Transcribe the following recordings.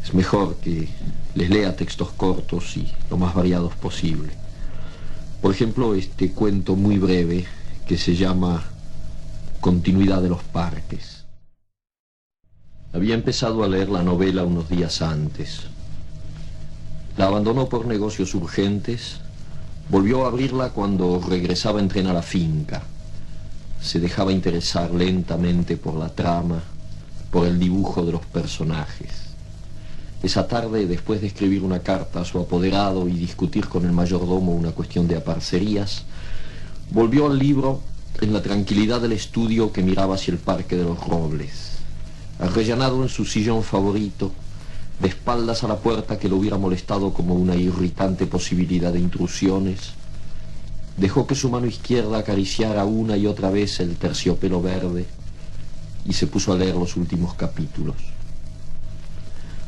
Es mejor que les lea textos cortos y lo más variados posible. Por ejemplo, este cuento muy breve que se llama Continuidad de los parques. Había empezado a leer la novela unos días antes. La abandonó por negocios urgentes, volvió a abrirla cuando regresaba en tren a la finca. Se dejaba interesar lentamente por la trama, por el dibujo de los personajes. Esa tarde, después de escribir una carta a su apoderado y discutir con el mayordomo una cuestión de aparcerías, volvió al libro en la tranquilidad del estudio que miraba hacia el Parque de los Robles. Arrellanado en su sillón favorito, de espaldas a la puerta que lo hubiera molestado como una irritante posibilidad de intrusiones, dejó que su mano izquierda acariciara una y otra vez el terciopelo verde y se puso a leer los últimos capítulos.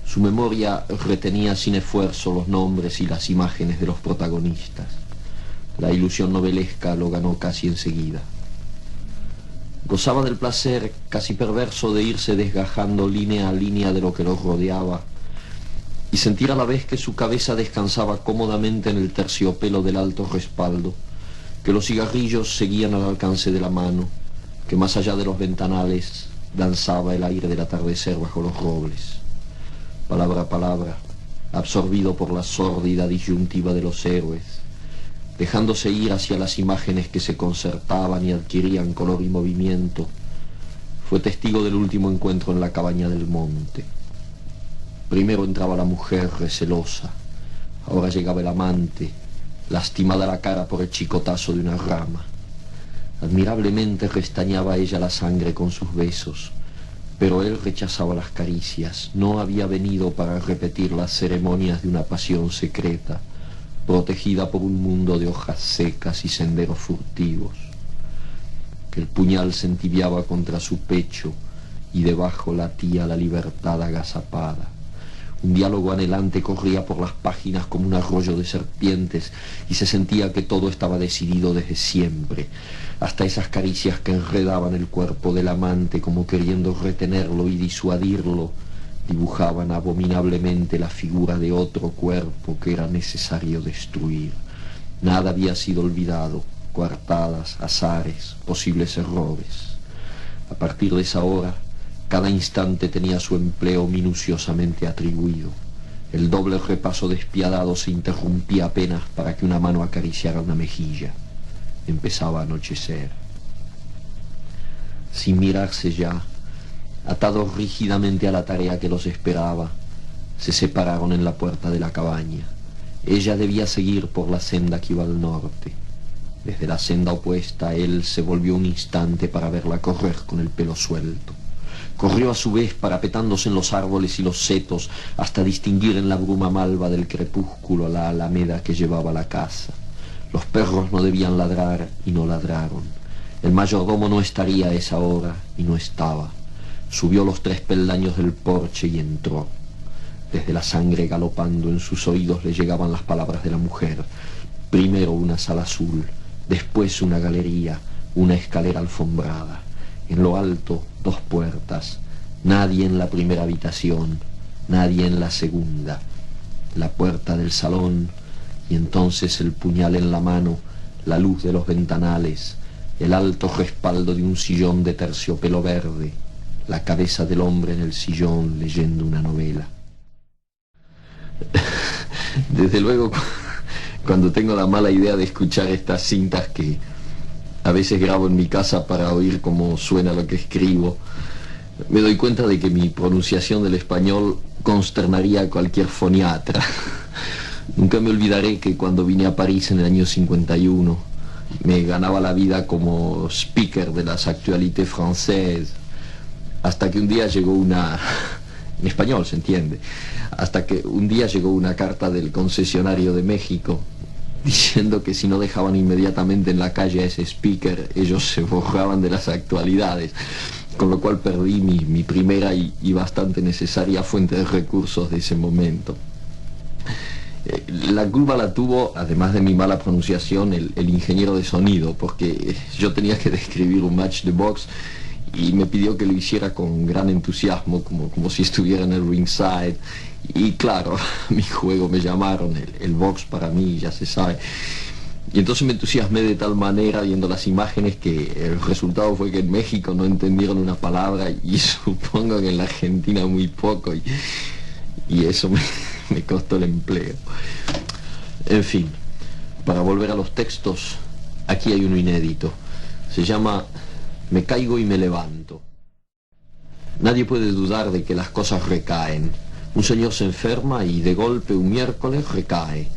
Su memoria retenía sin esfuerzo los nombres y las imágenes de los protagonistas. La ilusión novelesca lo ganó casi enseguida. Gozaba del placer casi perverso de irse desgajando línea a línea de lo que lo rodeaba y sentir a la vez que su cabeza descansaba cómodamente en el terciopelo del alto respaldo, que los cigarrillos seguían al alcance de la mano, que más allá de los ventanales danzaba el aire del atardecer bajo los robles. Palabra a palabra, absorbido por la sórdida disyuntiva de los héroes, dejándose ir hacia las imágenes que se concertaban y adquirían color y movimiento, fue testigo del último encuentro en la cabaña del monte. Primero entraba la mujer recelosa, ahora llegaba el amante, lastimada la cara por el chicotazo de una rama. Admirablemente restañaba ella la sangre con sus besos, pero él rechazaba las caricias. No había venido para repetir las ceremonias de una pasión secreta, protegida por un mundo de hojas secas y senderos furtivos. El puñal se entibiaba contra su pecho y debajo latía la libertad agazapada. Un diálogo anhelante corría por las páginas como un arroyo de serpientes y se sentía que todo estaba decidido desde siempre, hasta esas caricias que enredaban el cuerpo del amante como queriendo retenerlo y disuadirlo, dibujaban abominablemente la figura de otro cuerpo que era necesario destruir. Nada había sido olvidado, coartadas, azares, posibles errores. A partir de esa hora, cada instante tenía su empleo minuciosamente atribuido. El doble repaso despiadado se interrumpía apenas para que una mano acariciara una mejilla. Empezaba a anochecer. Sin mirarse ya, atados rígidamente a la tarea que los esperaba, se separaron en la puerta de la cabaña. Ella debía seguir por la senda que iba al norte. Desde la senda opuesta, él se volvió un instante para verla correr con el pelo suelto. Corrió a su vez parapetándose en los árboles y los setos hasta distinguir en la bruma malva del crepúsculo la alameda que llevaba a la casa. Los perros no debían ladrar y no ladraron. El mayordomo no estaría a esa hora y no estaba. Subió los 3 peldaños del porche y entró. Desde la sangre galopando en sus oídos le llegaban las palabras de la mujer. Primero una sala azul, después una galería, una escalera alfombrada. En lo alto, 2 puertas. Nadie en la primera habitación, nadie en la segunda. La puerta del salón, y entonces el puñal en la mano, la luz de los ventanales, el alto respaldo de un sillón de terciopelo verde, la cabeza del hombre en el sillón leyendo una novela. Desde luego, cuando tengo la mala idea de escuchar estas cintas que a veces grabo en mi casa para oír cómo suena lo que escribo, me doy cuenta de que mi pronunciación del español consternaría a cualquier foniatra. Nunca me olvidaré que cuando vine a París en el año 51, me ganaba la vida como speaker de las actualités françaises, hasta que un día llegó una... en español se entiende, hasta que un día llegó una carta del concesionario de México diciendo que si no dejaban inmediatamente en la calle a ese speaker, ellos se borraban de las actualidades, con lo cual perdí mi primera y bastante necesaria fuente de recursos de ese momento. La culpa la tuvo, además de mi mala pronunciación, el ingeniero de sonido, porque yo tenía que describir un match de box y me pidió que lo hiciera con gran entusiasmo, como si estuviera en el ringside, Y claro, a mi juego me llamaron, el box para mí, ya se sabe. Y entonces me entusiasmé de tal manera viendo las imágenes que el resultado fue que en México no entendieron una palabra y supongo que en la Argentina muy poco y eso me costó el empleo. En fin, para volver a los textos, aquí hay uno inédito. Se llama Me caigo y me levanto. Nadie puede dudar de que las cosas recaen. Un señor se enferma y de golpe un miércoles recae.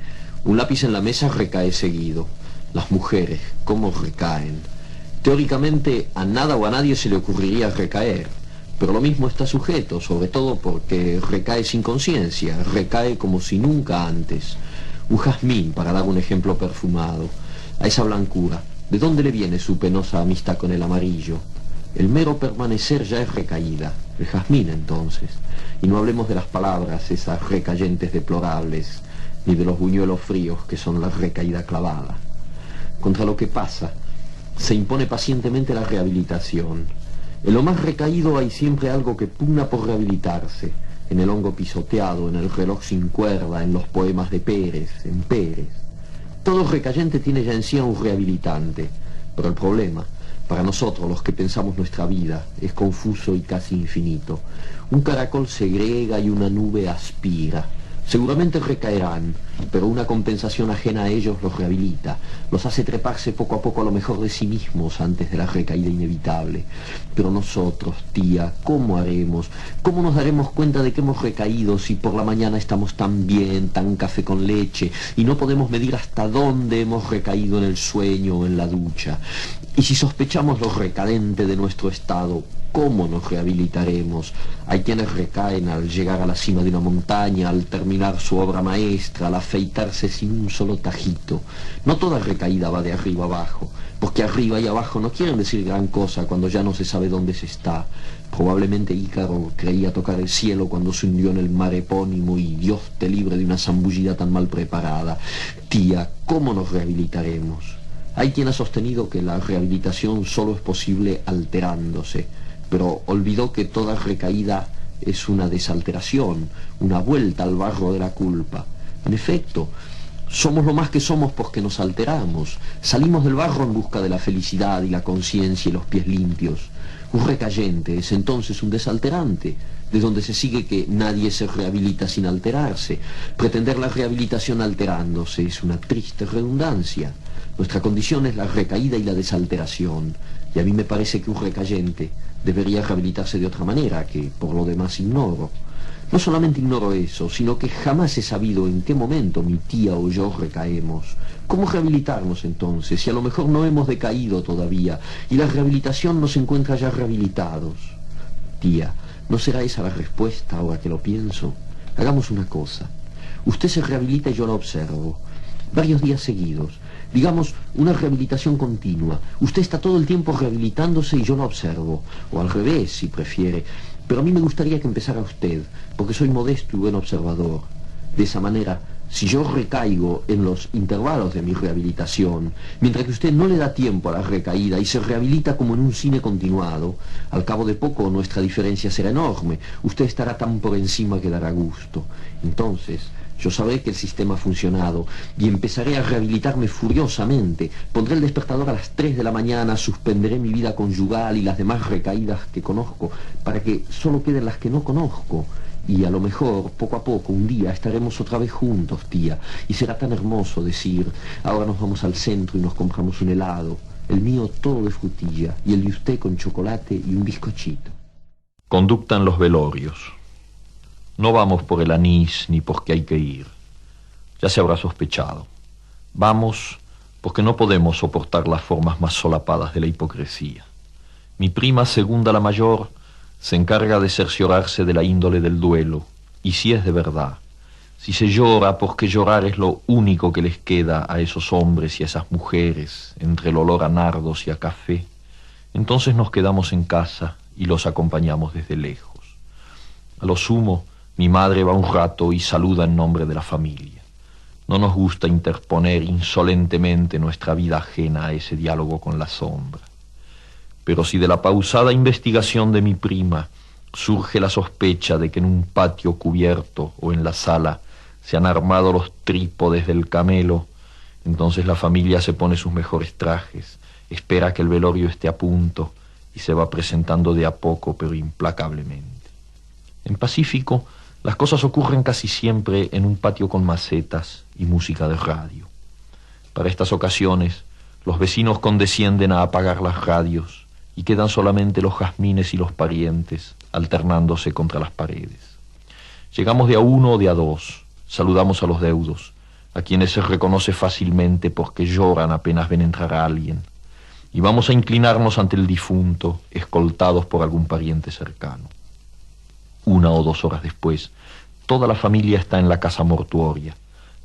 Un lápiz en la mesa recae seguido. Las mujeres, ¿cómo recaen? Teóricamente a nada o a nadie se le ocurriría recaer, pero lo mismo está sujeto, sobre todo porque recae sin conciencia, recae como si nunca antes. Un jazmín, para dar un ejemplo perfumado. A esa blancura, ¿de dónde le viene su penosa amistad con el amarillo? El mero permanecer ya es recaída, el jazmín entonces. Y no hablemos de las palabras, esas recayentes deplorables, ni de los buñuelos fríos que son la recaída clavada. Contra lo que pasa, se impone pacientemente la rehabilitación. En lo más recaído hay siempre algo que pugna por rehabilitarse, en el hongo pisoteado, en el reloj sin cuerda, en los poemas de Pérez, en Pérez. Todo recayente tiene ya en sí a un rehabilitante, pero el problema, para nosotros los que pensamos nuestra vida, es confuso y casi infinito. Un caracol segrega y una nube aspira. Seguramente recaerán, pero una compensación ajena a ellos los rehabilita, los hace treparse poco a poco a lo mejor de sí mismos antes de la recaída inevitable. Pero nosotros, tía, ¿cómo haremos? ¿Cómo nos daremos cuenta de que hemos recaído si por la mañana estamos tan bien, tan café con leche, y no podemos medir hasta dónde hemos recaído en el sueño o en la ducha? Y si sospechamos lo recadente de nuestro estado, ¿cómo nos rehabilitaremos? Hay quienes recaen al llegar a la cima de una montaña, al terminar su obra maestra, al afeitarse sin un solo tajito. No toda recaída va de arriba abajo, porque arriba y abajo no quieren decir gran cosa cuando ya no se sabe dónde se está. Probablemente Ícaro creía tocar el cielo cuando se hundió en el mar epónimo y Dios te libre de una zambullida tan mal preparada. Tía, ¿cómo nos rehabilitaremos? Hay quien ha sostenido que la rehabilitación solo es posible alterándose, pero olvidó que toda recaída es una desalteración, una vuelta al barro de la culpa. En efecto, somos lo más que somos porque nos alteramos. Salimos del barro en busca de la felicidad y la conciencia y los pies limpios. Un recayente es entonces un desalterante, de donde se sigue que nadie se rehabilita sin alterarse. Pretender la rehabilitación alterándose es una triste redundancia. Nuestra condición es la recaída y la desalteración, y a mí me parece que un recayente debería rehabilitarse de otra manera, que por lo demás ignoro. No solamente ignoro eso, sino que jamás he sabido en qué momento mi tía o yo recaemos. ¿Cómo rehabilitarnos entonces, si a lo mejor no hemos decaído todavía, y la rehabilitación nos encuentra ya rehabilitados? Tía, ¿no será esa la respuesta ahora que lo pienso? Hagamos una cosa. Usted se rehabilita y yo la observo. Varios días seguidos. Digamos, una rehabilitación continua. Usted está todo el tiempo rehabilitándose y yo lo observo. O al revés, si prefiere. Pero a mí me gustaría que empezara usted, porque soy modesto y buen observador. De esa manera, si yo recaigo en los intervalos de mi rehabilitación, mientras que usted no le da tiempo a la recaída y se rehabilita como en un cine continuado, al cabo de poco nuestra diferencia será enorme. Usted estará tan por encima que dará gusto. Entonces, yo sabré que el sistema ha funcionado y empezaré a rehabilitarme furiosamente. Pondré el despertador a las 3 de la mañana, suspenderé mi vida conyugal y las demás recaídas que conozco, para que solo queden las que no conozco. Y a lo mejor, poco a poco, un día estaremos otra vez juntos, tía, y será tan hermoso decir, ahora nos vamos al centro y nos compramos un helado, el mío todo de frutilla, y el de usted con chocolate y un bizcochito. Conducta en los velorios. No vamos por el anís ni porque hay que ir. Ya se habrá sospechado. Vamos porque no podemos soportar las formas más solapadas de la hipocresía. Mi prima segunda, la mayor, se encarga de cerciorarse de la índole del duelo, y si es de verdad, si se llora porque llorar es lo único que les queda a esos hombres y a esas mujeres, entre el olor a nardos y a café, entonces nos quedamos en casa y los acompañamos desde lejos. A lo sumo, mi madre va un rato y saluda en nombre de la familia. No nos gusta interponer insolentemente nuestra vida ajena a ese diálogo con la sombra. Pero si de la pausada investigación de mi prima Surge la sospecha de que en un patio cubierto o en la sala se han armado los trípodes del camelo. Entonces la familia se pone sus mejores trajes, espera que el velorio esté a punto y se va presentando de a poco pero implacablemente. En Pacífico, las cosas ocurren casi siempre en un patio con macetas y música de radio. Para estas ocasiones, los vecinos condescienden a apagar las radios y quedan solamente los jazmines y los parientes alternándose contra las paredes. Llegamos de a uno o de a dos, saludamos a los deudos, a quienes se reconoce fácilmente porque lloran apenas ven entrar a alguien, y vamos a inclinarnos ante el difunto, escoltados por algún pariente cercano. 1 o 2 horas después, toda la familia está en la casa mortuoria,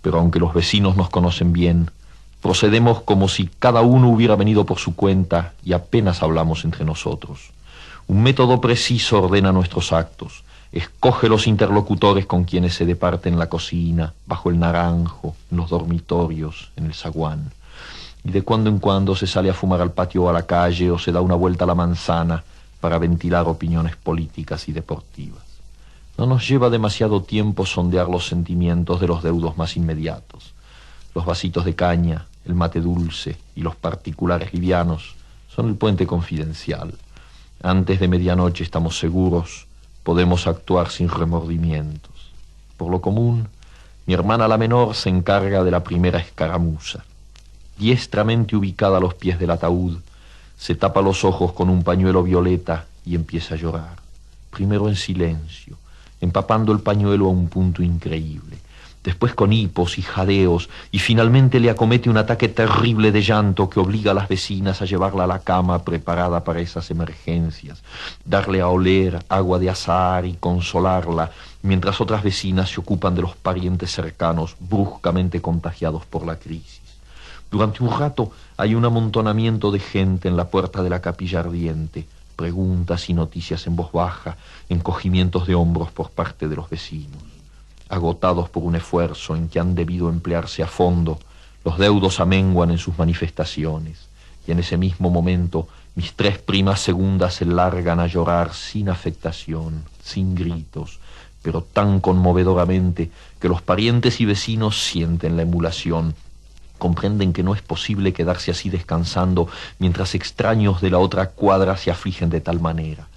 pero aunque los vecinos nos conocen bien, procedemos como si cada uno hubiera venido por su cuenta y apenas hablamos entre nosotros. Un método preciso ordena nuestros actos, escoge los interlocutores con quienes se departe en la cocina, bajo el naranjo, en los dormitorios, en el zaguán. Y de cuando en cuando se sale a fumar al patio o a la calle o se da una vuelta a la manzana para ventilar opiniones políticas y deportivas. No nos lleva demasiado tiempo sondear los sentimientos de los deudos más inmediatos. Los vasitos de caña, el mate dulce y los particulares livianos son el puente confidencial. Antes de medianoche estamos seguros, podemos actuar sin remordimientos. Por lo común, mi hermana la menor se encarga de la primera escaramuza. Diestramente ubicada a los pies del ataúd, se tapa los ojos con un pañuelo violeta y empieza a llorar. Primero en silencio, empapando el pañuelo a un punto increíble. Después con hipos y jadeos, y finalmente le acomete un ataque terrible de llanto que obliga a las vecinas a llevarla a la cama preparada para esas emergencias, darle a oler agua de azahar y consolarla, mientras otras vecinas se ocupan de los parientes cercanos bruscamente contagiados por la crisis. Durante un rato hay un amontonamiento de gente en la puerta de la capilla ardiente, preguntas y noticias en voz baja, encogimientos de hombros por parte de los vecinos. Agotados por un esfuerzo en que han debido emplearse a fondo, los deudos amenguan en sus manifestaciones, y en ese mismo momento mis 3 primas segundas se largan a llorar sin afectación, sin gritos, pero tan conmovedoramente que los parientes y vecinos sienten la emulación, comprenden que no es posible quedarse así descansando mientras extraños de la otra cuadra se afligen de tal manera.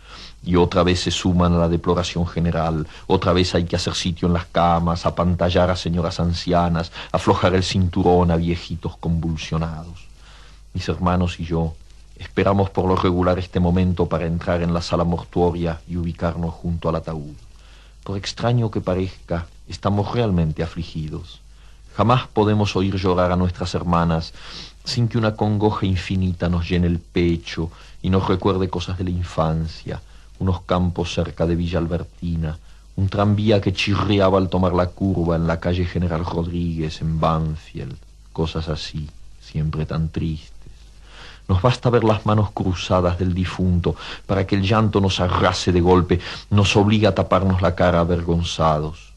Y otra vez se suman a la deploración general, otra vez hay que hacer sitio en las camas, apantallar a señoras ancianas, aflojar el cinturón a viejitos convulsionados. Mis hermanos y yo esperamos por lo regular este momento para entrar en la sala mortuoria y ubicarnos junto al ataúd. Por extraño que parezca, estamos realmente afligidos. Jamás podemos oír llorar a nuestras hermanas sin que una congoja infinita nos llene el pecho y nos recuerde cosas de la infancia, unos campos cerca de Villa Albertina, un tranvía que chirriaba al tomar la curva en la calle General Rodríguez, en Banfield, cosas así, siempre tan tristes. Nos basta ver las manos cruzadas del difunto para que el llanto nos arrase de golpe, nos obliga a taparnos la cara avergonzados.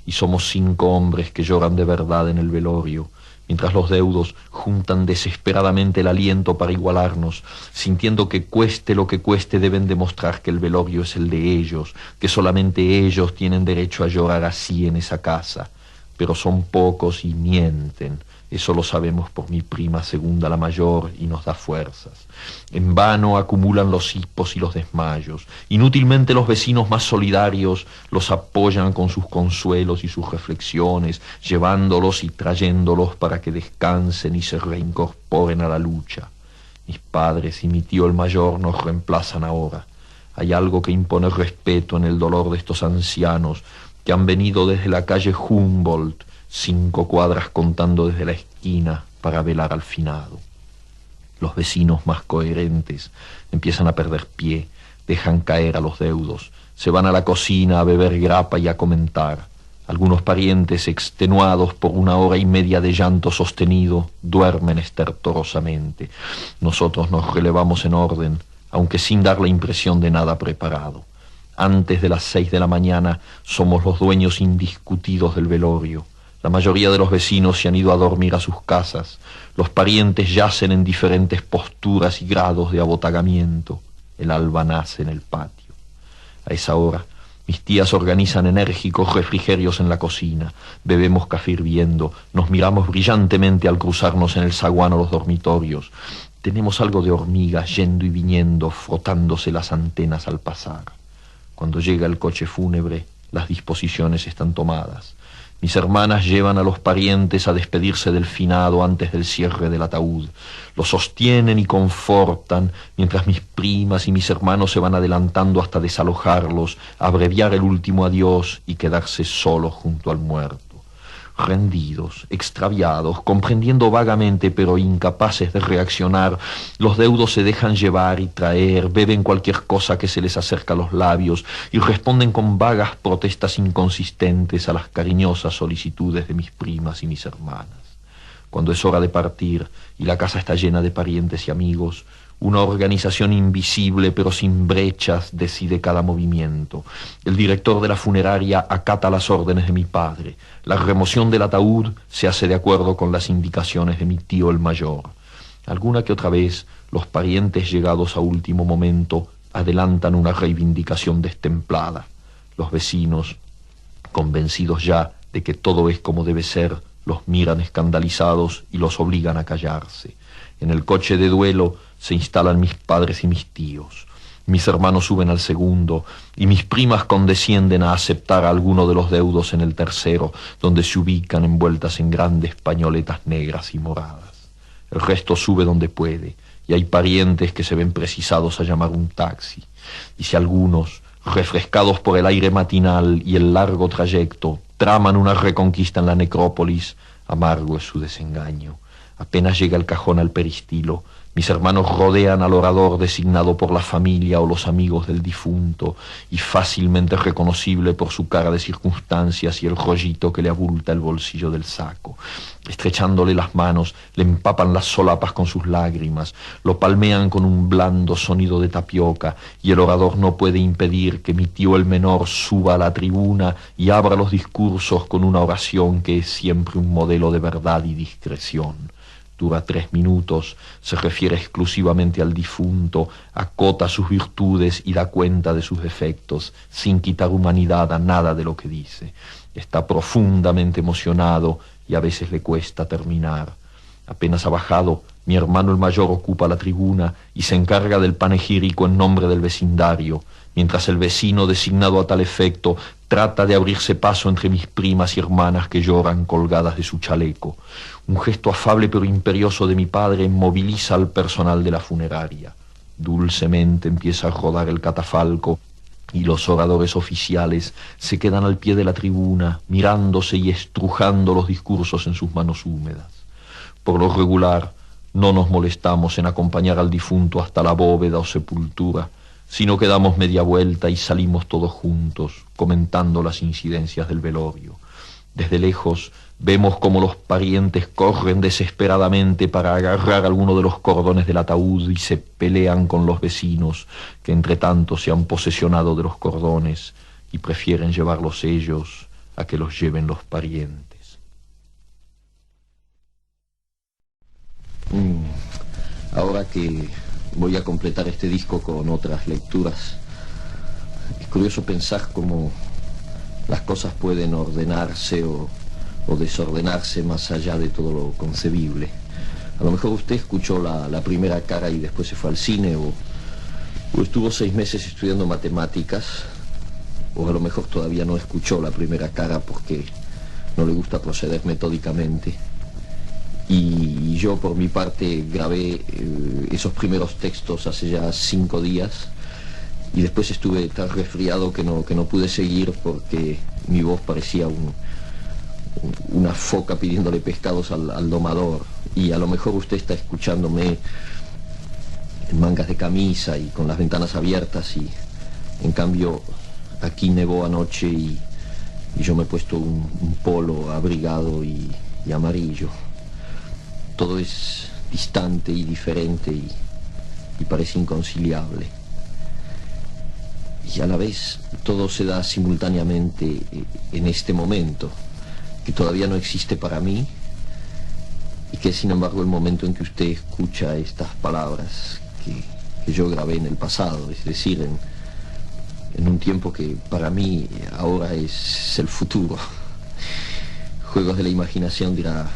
Y somos 5 hombres que lloran de verdad en el velorio, mientras los deudos juntan desesperadamente el aliento para igualarnos, sintiendo que cueste lo que cueste deben demostrar que el velorio es el de ellos, que solamente ellos tienen derecho a llorar así en esa casa. Pero son pocos y mienten. Eso lo sabemos por mi prima segunda, la mayor, y nos da fuerzas. En vano acumulan los hipos y los desmayos. Inútilmente los vecinos más solidarios los apoyan con sus consuelos y sus reflexiones, llevándolos y trayéndolos para que descansen y se reincorporen a la lucha. Mis padres y mi tío el mayor nos reemplazan ahora. Hay algo que impone respeto en el dolor de estos ancianos que han venido desde la calle Humboldt, 5 cuadras contando desde la esquina para velar al finado. Los vecinos más coherentes empiezan a perder pie, dejan caer a los deudos, se van a la cocina a beber grapa y a comentar. Algunos parientes, extenuados por 1 hora y media de llanto sostenido, duermen estertorosamente. Nosotros nos relevamos en orden, aunque sin dar la impresión de nada preparado. Antes de las 6 de la mañana somos los dueños indiscutidos del velorio. La mayoría de los vecinos se han ido a dormir a sus casas. Los parientes yacen en diferentes posturas y grados de abotagamiento. El alba nace en el patio. A esa hora, mis tías organizan enérgicos refrigerios en la cocina, bebemos café hirviendo, nos miramos brillantemente al cruzarnos en el zaguán o los dormitorios. Tenemos algo de hormigas yendo y viniendo, frotándose las antenas al pasar. Cuando llega el coche fúnebre, las disposiciones están tomadas. Mis hermanas llevan a los parientes a despedirse del finado antes del cierre del ataúd. Lo sostienen y confortan, mientras mis primas y mis hermanos se van adelantando hasta desalojarlos, abreviar el último adiós y quedarse solos junto al muerto. Rendidos, extraviados, comprendiendo vagamente pero incapaces de reaccionar, los deudos se dejan llevar y traer, beben cualquier cosa que se les acerca a los labios y responden con vagas protestas inconsistentes a las cariñosas solicitudes de mis primas y mis hermanas. Cuando es hora de partir y la casa está llena de parientes y amigos, una organización invisible pero sin brechas decide cada movimiento. El director de la funeraria acata las órdenes de mi padre. La remoción del ataúd se hace de acuerdo con las indicaciones de mi tío el mayor. Alguna que otra vez, los parientes llegados a último momento adelantan una reivindicación destemplada. Los vecinos, convencidos ya de que todo es como debe ser, los miran escandalizados y los obligan a callarse. En el coche de duelo se instalan mis padres y mis tíos. Mis hermanos suben al segundo y mis primas condescienden a aceptar a alguno de los deudos en el tercero, donde se ubican envueltas en grandes pañoletas negras y moradas. El resto sube donde puede y hay parientes que se ven precisados a llamar un taxi. Y si algunos, refrescados por el aire matinal y el largo trayecto, traman una reconquista en la necrópolis, amargo es su desengaño. Apenas llega el cajón al peristilo, mis hermanos rodean al orador designado por la familia o los amigos del difunto y fácilmente reconocible por su cara de circunstancias y el rollito que le abulta el bolsillo del saco. Estrechándole las manos, le empapan las solapas con sus lágrimas, lo palmean con un blando sonido de tapioca y el orador no puede impedir que mi tío el menor suba a la tribuna y abra los discursos con una oración que es siempre un modelo de verdad y discreción. Dura 3 minutos, se refiere exclusivamente al difunto, acota sus virtudes y da cuenta de sus defectos, sin quitar humanidad a nada de lo que dice. Está profundamente emocionado y a veces le cuesta terminar. Apenas ha bajado, mi hermano el mayor ocupa la tribuna y se encarga del panegírico en nombre del vecindario, mientras el vecino designado a tal efecto trata de abrirse paso entre mis primas y hermanas que lloran colgadas de su chaleco. Un gesto afable pero imperioso de mi padre moviliza al personal de la funeraria. Dulcemente empieza a rodar el catafalco y los oradores oficiales se quedan al pie de la tribuna, mirándose y estrujando los discursos en sus manos húmedas. Por lo regular, no nos molestamos en acompañar al difunto hasta la bóveda o sepultura, sino que damos media vuelta y salimos todos juntos, comentando las incidencias del velorio. Desde lejos vemos cómo los parientes corren desesperadamente para agarrar alguno de los cordones del ataúd y se pelean con los vecinos, que entre tanto se han posesionado de los cordones y prefieren llevarlos ellos a que los lleven los parientes. Ahora que voy a completar este disco con otras lecturas, es curioso pensar cómo las cosas pueden ordenarse o desordenarse más allá de todo lo concebible. A lo mejor usted escuchó la primera cara y después se fue al cine, o estuvo 6 meses estudiando matemáticas, o a lo mejor todavía no escuchó la primera cara porque no le gusta proceder metódicamente. Y yo por mi parte grabé esos primeros textos hace ya 5 días y después estuve tan resfriado que no pude seguir porque mi voz parecía una foca pidiéndole pescados al domador. Y a lo mejor usted está escuchándome en mangas de camisa y con las ventanas abiertas, y en cambio aquí nevó anoche y yo me he puesto un polo abrigado y amarillo. Todo es distante y diferente y parece inconciliable. Y a la vez todo se da simultáneamente en este momento, que todavía no existe para mí, y que es sin embargo el momento en que usted escucha estas palabras que yo grabé en el pasado, es decir, en un tiempo que para mí ahora es el futuro. Juegos de la imaginación, dirá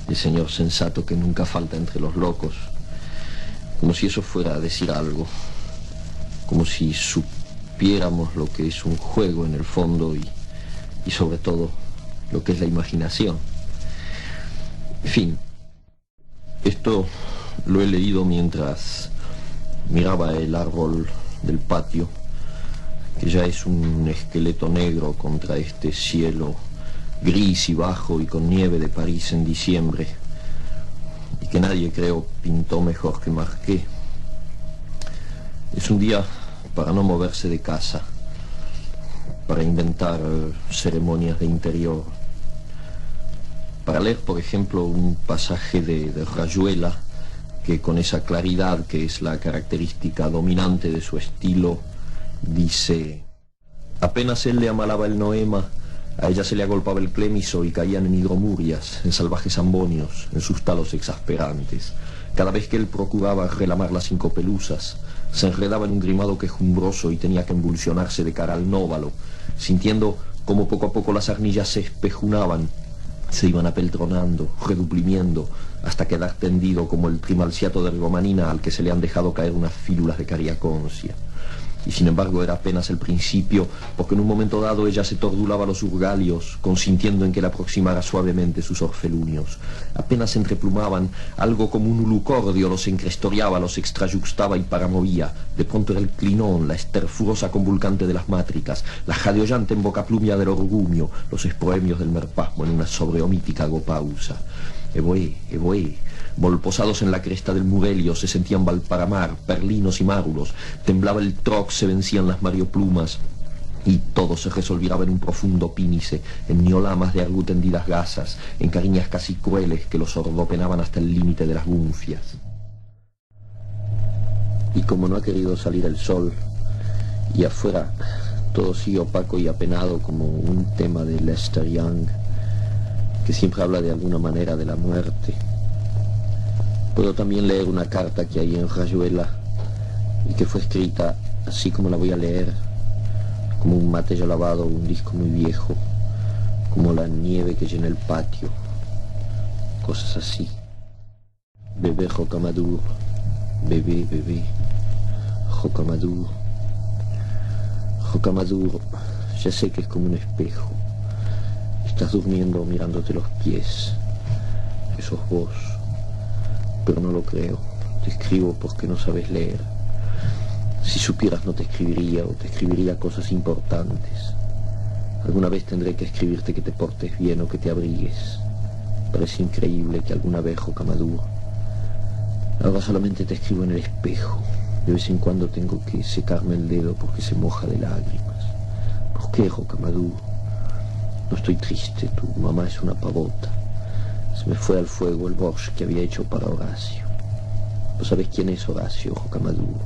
el señor sensato que nunca falta entre los locos. Como si eso fuera a decir algo. Como si supiéramos lo que es un juego en el fondo y sobre todo lo que es la imaginación. En fin, esto lo he leído mientras miraba el árbol del patio, que ya es un esqueleto negro contra este cielo gris y bajo y con nieve de París en diciembre, y que nadie, creo, pintó mejor que Marquet. Es un día para no moverse de casa, para inventar ceremonias de interior, para leer, por ejemplo, un pasaje de Rayuela, que con esa claridad que es la característica dominante de su estilo, dice: apenas él le amalaba el noema, a ella se le agolpaba el clémiso y caían en hidromurias, en salvajes ambonios, en sus talos exasperantes. Cada vez que él procuraba relamar las 5 pelusas, se enredaba en un grimado quejumbroso y tenía que embulsionarse de cara al nóvalo, sintiendo como poco a poco las arnillas se espejunaban, se iban apeltronando, reduplimiendo, hasta quedar tendido como el trimalciato de ergomanina al que se le han dejado caer unas fílulas de cariaconcia. Y sin embargo era apenas el principio, porque en un momento dado ella se tordulaba los urgalios, consintiendo en que le aproximara suavemente sus orfelunios. Apenas se entreplumaban, algo como un ulucordio los encrestoriaba, los extrayuxtaba y paramovía. De pronto era el clinón, la esterfurosa convulcante de las mátricas, la jadeollante embocaplumia del orgumio, los esproemios del merpasmo en una sobreomítica agopausa. Evoé, evoé. Volposados en la cresta del Mugelio se sentían Valparamar, Perlinos y Márulos, temblaba el Troc, se vencían las Marioplumas, y todo se resolviraba en un profundo pínice, en niolamas de argu tendidas gasas, en cariñas casi crueles que los ordopenaban hasta el límite de las gunfias. Y como no ha querido salir el sol, y afuera todo sigue opaco y apenado como un tema de Lester Young, que siempre habla de alguna manera de la muerte, puedo también leer una carta que hay en Rayuela y que fue escrita así como la voy a leer, como un mate ya lavado, un disco muy viejo, como la nieve que llena el patio, cosas así. Bebé Rocamadour, bebé, bebé, Rocamadour. Rocamadour, ya sé que es como un espejo. Estás durmiendo mirándote los pies. Eso es vos. Pero no lo creo. Te escribo porque no sabes leer. Si supieras no te escribiría, o te escribiría cosas importantes. Alguna vez tendré que escribirte que te portes bien o que te abrigues. Parece increíble que alguna vez, Rocamadour. Ahora solamente te escribo en el espejo. De vez en cuando tengo que secarme el dedo porque se moja de lágrimas. ¿Por qué, Rocamadour? No estoy triste, tu mamá es una pavota. Se me fue al fuego el borsch que había hecho para Horacio. ¿Vos sabés quién es Horacio, Rocamadour?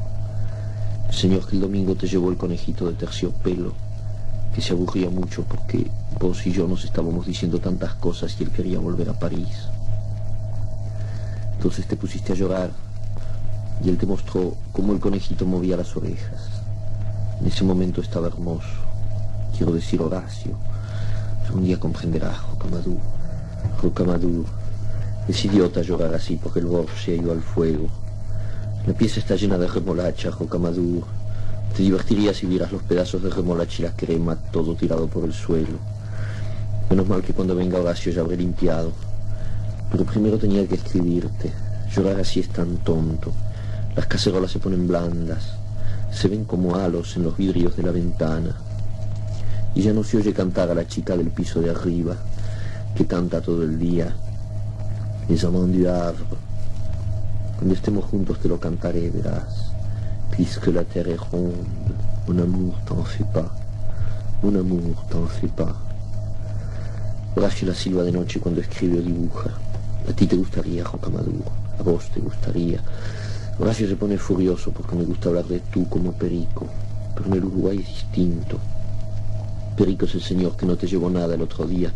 El señor que el domingo te llevó el conejito de terciopelo, que se aburría mucho porque vos y yo nos estábamos diciendo tantas cosas y él quería volver a París. Entonces te pusiste a llorar y él te mostró cómo el conejito movía las orejas. En ese momento estaba hermoso. Quiero decir Horacio. Pero un día comprenderás, Rocamadour. Rocamadour, es idiota llorar así porque el borsch se ha ido al fuego. La pieza está llena de remolacha, Rocamadour. Te divertirías si vieras los pedazos de remolacha y la crema, todo tirado por el suelo. Menos mal que cuando venga Horacio ya habré limpiado. Pero primero tenía que escribirte. Llorar así es tan tonto. Las cacerolas se ponen blandas. Se ven como halos en los vidrios de la ventana. Y ya no se oye cantar a la chica del piso de arriba, que canta todo el día. Les amants du Havre. Cuando estemos juntos te lo cantaré, verás. Puisque la terre est ronde, mon amour t'en fais pas. Mon amour t'en fais pas. Horacio la silba de noche cuando escribe o dibuja. A ti te gustaría, Rocamadour. A vos te gustaría. Horacio se pone furioso porque me gusta hablar de tú como Perico. Pero en el Uruguay es distinto. Perico es el señor que no te llevó nada el otro día,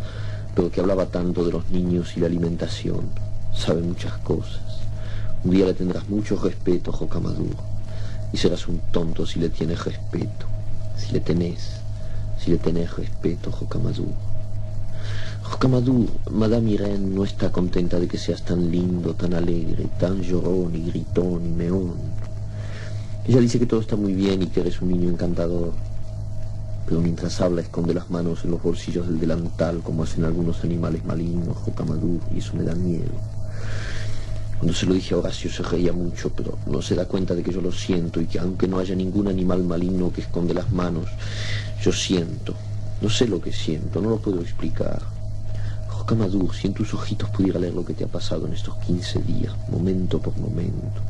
pero que hablaba tanto de los niños y la alimentación. Sabe muchas cosas. Un día le tendrás mucho respeto, Rocamadour, y serás un tonto si le tienes respeto. si le tenés respeto, Rocamadour. Rocamadour, Madame Irene no está contenta de que seas tan lindo, tan alegre, tan llorón y gritón y meón. Ella dice que todo está muy bien y que eres un niño encantador. Pero mientras habla esconde las manos en los bolsillos del delantal como hacen algunos animales malignos, Rocamadour, y eso me da miedo. Cuando se lo dije a Horacio se reía mucho, pero no se da cuenta de que yo lo siento y que aunque no haya ningún animal maligno que esconde las manos, yo siento. No sé lo que siento, no lo puedo explicar. Rocamadour, si en tus ojitos pudiera leer lo que te ha pasado en estos 15 días, momento por momento.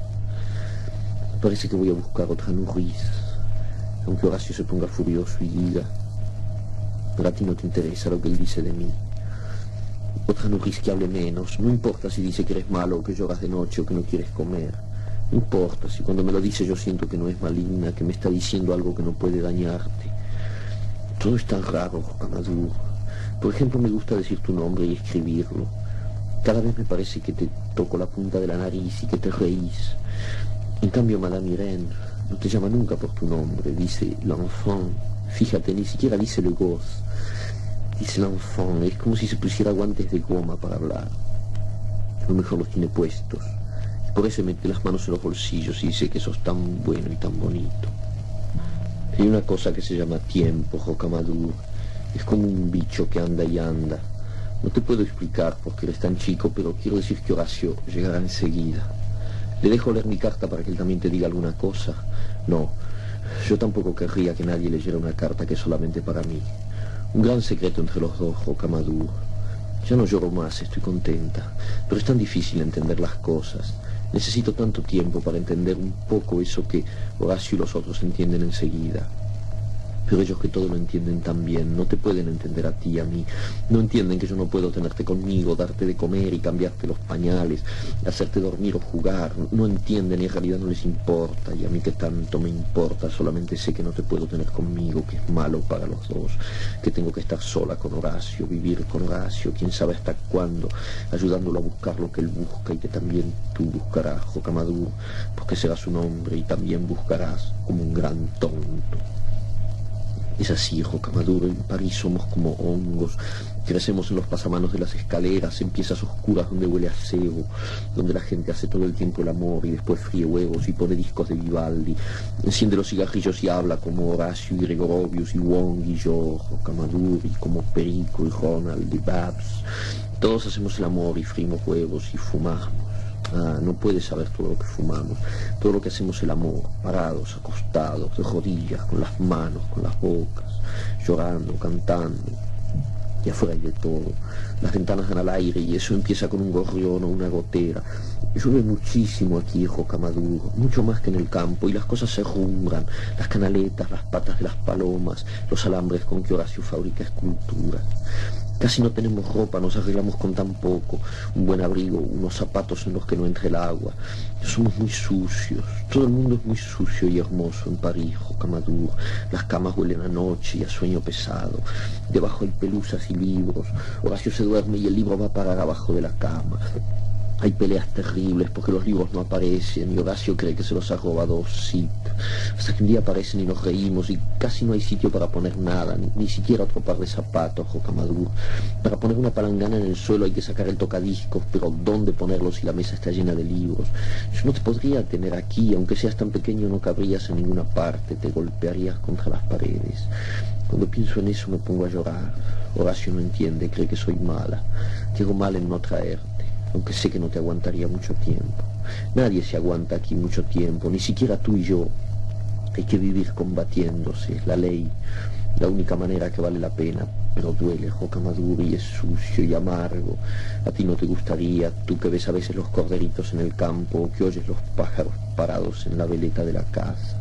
Me parece que voy a buscar otra Nourrice, aunque Horacio se ponga furioso y diga, pero a ti no te interesa lo que él dice de mí. Otra Nourrice que hable menos, no importa si dice que eres malo o que lloras de noche o que no quieres comer. No importa si cuando me lo dice yo siento que no es maligna, que me está diciendo algo que no puede dañarte. Todo es tan raro, Rocamadour. Por ejemplo, me gusta decir tu nombre y escribirlo. Cada vez me parece que te toco la punta de la nariz y que te reís. En cambio, Madame Irene no te llama nunca por tu nombre. Dice l'enfant. Fíjate, ni siquiera dice le gosse. Dice l'enfant. Es como si se pusiera guantes de goma para hablar. A lo mejor los tiene puestos. Por eso mete las manos en los bolsillos y dice que sos tan bueno y tan bonito. Hay una cosa que se llama tiempo, Rocamadour. Es como un bicho que anda y anda. No te puedo explicar porque eres tan chico, pero quiero decir que Horacio llegará enseguida. ¿Le dejo leer mi carta para que él también te diga alguna cosa? No, yo tampoco querría que nadie leyera una carta que es solamente para mí. Un gran secreto entre los dos, Rocamadour. Ya no lloro más, estoy contenta, pero es tan difícil entender las cosas. Necesito tanto tiempo para entender un poco eso que Horacio y los otros entienden enseguida. Pero ellos que todo lo entienden tan bien, no te pueden entender a ti y a mí. No entienden que yo no puedo tenerte conmigo, darte de comer y cambiarte los pañales, hacerte dormir o jugar. No entienden y en realidad no les importa. Y a mí que tanto me importa, solamente sé que no te puedo tener conmigo, que es malo para los dos, que tengo que estar sola con Horacio, vivir con Horacio, quién sabe hasta cuándo, ayudándolo a buscar lo que él busca y que también tú buscarás, Rocamadour, porque serás un hombre y también buscarás como un gran tonto. Es así, Rocamadour, en París somos como hongos, crecemos en los pasamanos de las escaleras, en piezas oscuras donde huele a cebo, donde la gente hace todo el tiempo el amor y después fríe huevos y pone discos de Vivaldi, enciende los cigarrillos y habla como Horacio y Gregorovius y Wong y yo, Rocamadour, y como Perico y Ronald y Babs. Todos hacemos el amor y frimos huevos y fumamos. Ah, no puedes saber todo lo que fumamos, todo lo que hacemos el amor, parados, acostados, de rodillas, con las manos, con las bocas, llorando, cantando. Y afuera hay de todo. Las ventanas dan al aire y eso empieza con un gorrión o una gotera. Llueve muchísimo aquí, Rocamadour, mucho más que en el campo, y las cosas se rumbran, las canaletas, las patas de las palomas, los alambres con que Horacio fabrica esculturas. Casi no tenemos ropa, nos arreglamos con tan poco, un buen abrigo, unos zapatos en los que no entre el agua. Somos muy sucios, todo el mundo es muy sucio y hermoso en París, Rocamadour. Las camas huelen a noche y a sueño pesado, debajo hay pelusas y libros. Horacio se duerme y el libro va a parar abajo de la cama. Hay peleas terribles porque los libros no aparecen y Horacio cree que se los ha robado Sid. Hasta que un día aparecen y nos reímos y casi no hay sitio para poner nada, ni siquiera otro par de zapatos, Rocamadour. Para poner una palangana en el suelo hay que sacar el tocadiscos, pero ¿dónde ponerlo si la mesa está llena de libros? Yo no te podría tener aquí, aunque seas tan pequeño no cabrías en ninguna parte, te golpearías contra las paredes. Cuando pienso en eso me pongo a llorar. Horacio no entiende, cree que soy mala. Te hago mal en no traerte, aunque sé que no te aguantaría mucho tiempo. Nadie se aguanta aquí mucho tiempo, ni siquiera tú y yo. Hay que vivir combatiéndose, es la ley, la única manera que vale la pena, pero duele, Rocamadour, y es sucio y amargo. A ti no te gustaría, tú que ves a veces los corderitos en el campo, o que oyes los pájaros parados en la veleta de la casa.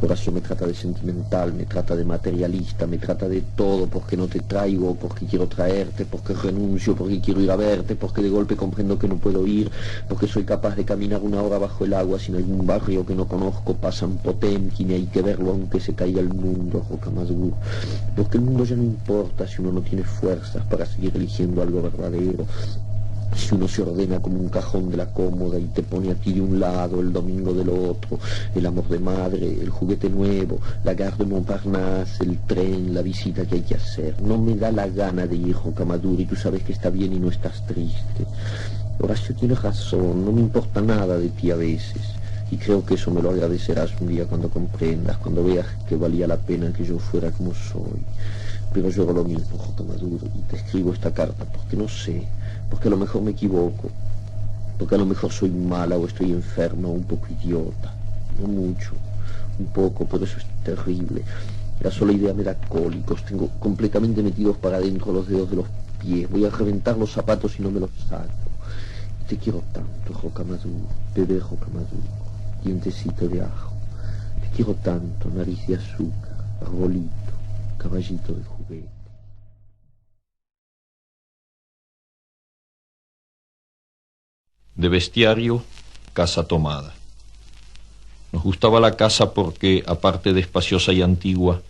Horacio me trata de sentimental, me trata de materialista, me trata de todo porque no te traigo, porque quiero traerte, porque renuncio, porque quiero ir a verte, porque de golpe comprendo que no puedo ir, porque soy capaz de caminar una hora bajo el agua sin algún barrio que no conozco, pasan Potemkin y hay que verlo aunque se caiga el mundo, Rocamadour. Porque el mundo ya no importa si uno no tiene fuerzas para seguir eligiendo algo verdadero. Si uno se ordena como un cajón de la cómoda y te pone a ti de un lado, el domingo del otro, el amor de madre, el juguete nuevo, la gare de Montparnasse, el tren, la visita que hay que hacer. No me da la gana de ir, Rocamadour, y tú sabes que está bien y no estás triste. Horacio tiene razón, no me importa nada de ti a veces. Y creo que eso me lo agradecerás un día cuando comprendas, cuando veas que valía la pena que yo fuera como soy. Pero yo hago lo mismo, Rocamadour, y te escribo esta carta porque no sé, porque a lo mejor me equivoco, porque a lo mejor soy mala o estoy enferma o un poco idiota. No mucho, un poco, pero eso es terrible. La sola idea me da cólicos, tengo completamente metidos para adentro los dedos de los pies. Voy a reventar los zapatos y no me los saco. Te quiero tanto, Rocamadour, bebé Rocamadour, dientecito de ajo. Te quiero tanto, nariz de azúcar, arbolito, caballito de juguete. De bestiario, casa tomada. Nos gustaba la casa porque, aparte de espaciosa y antigua,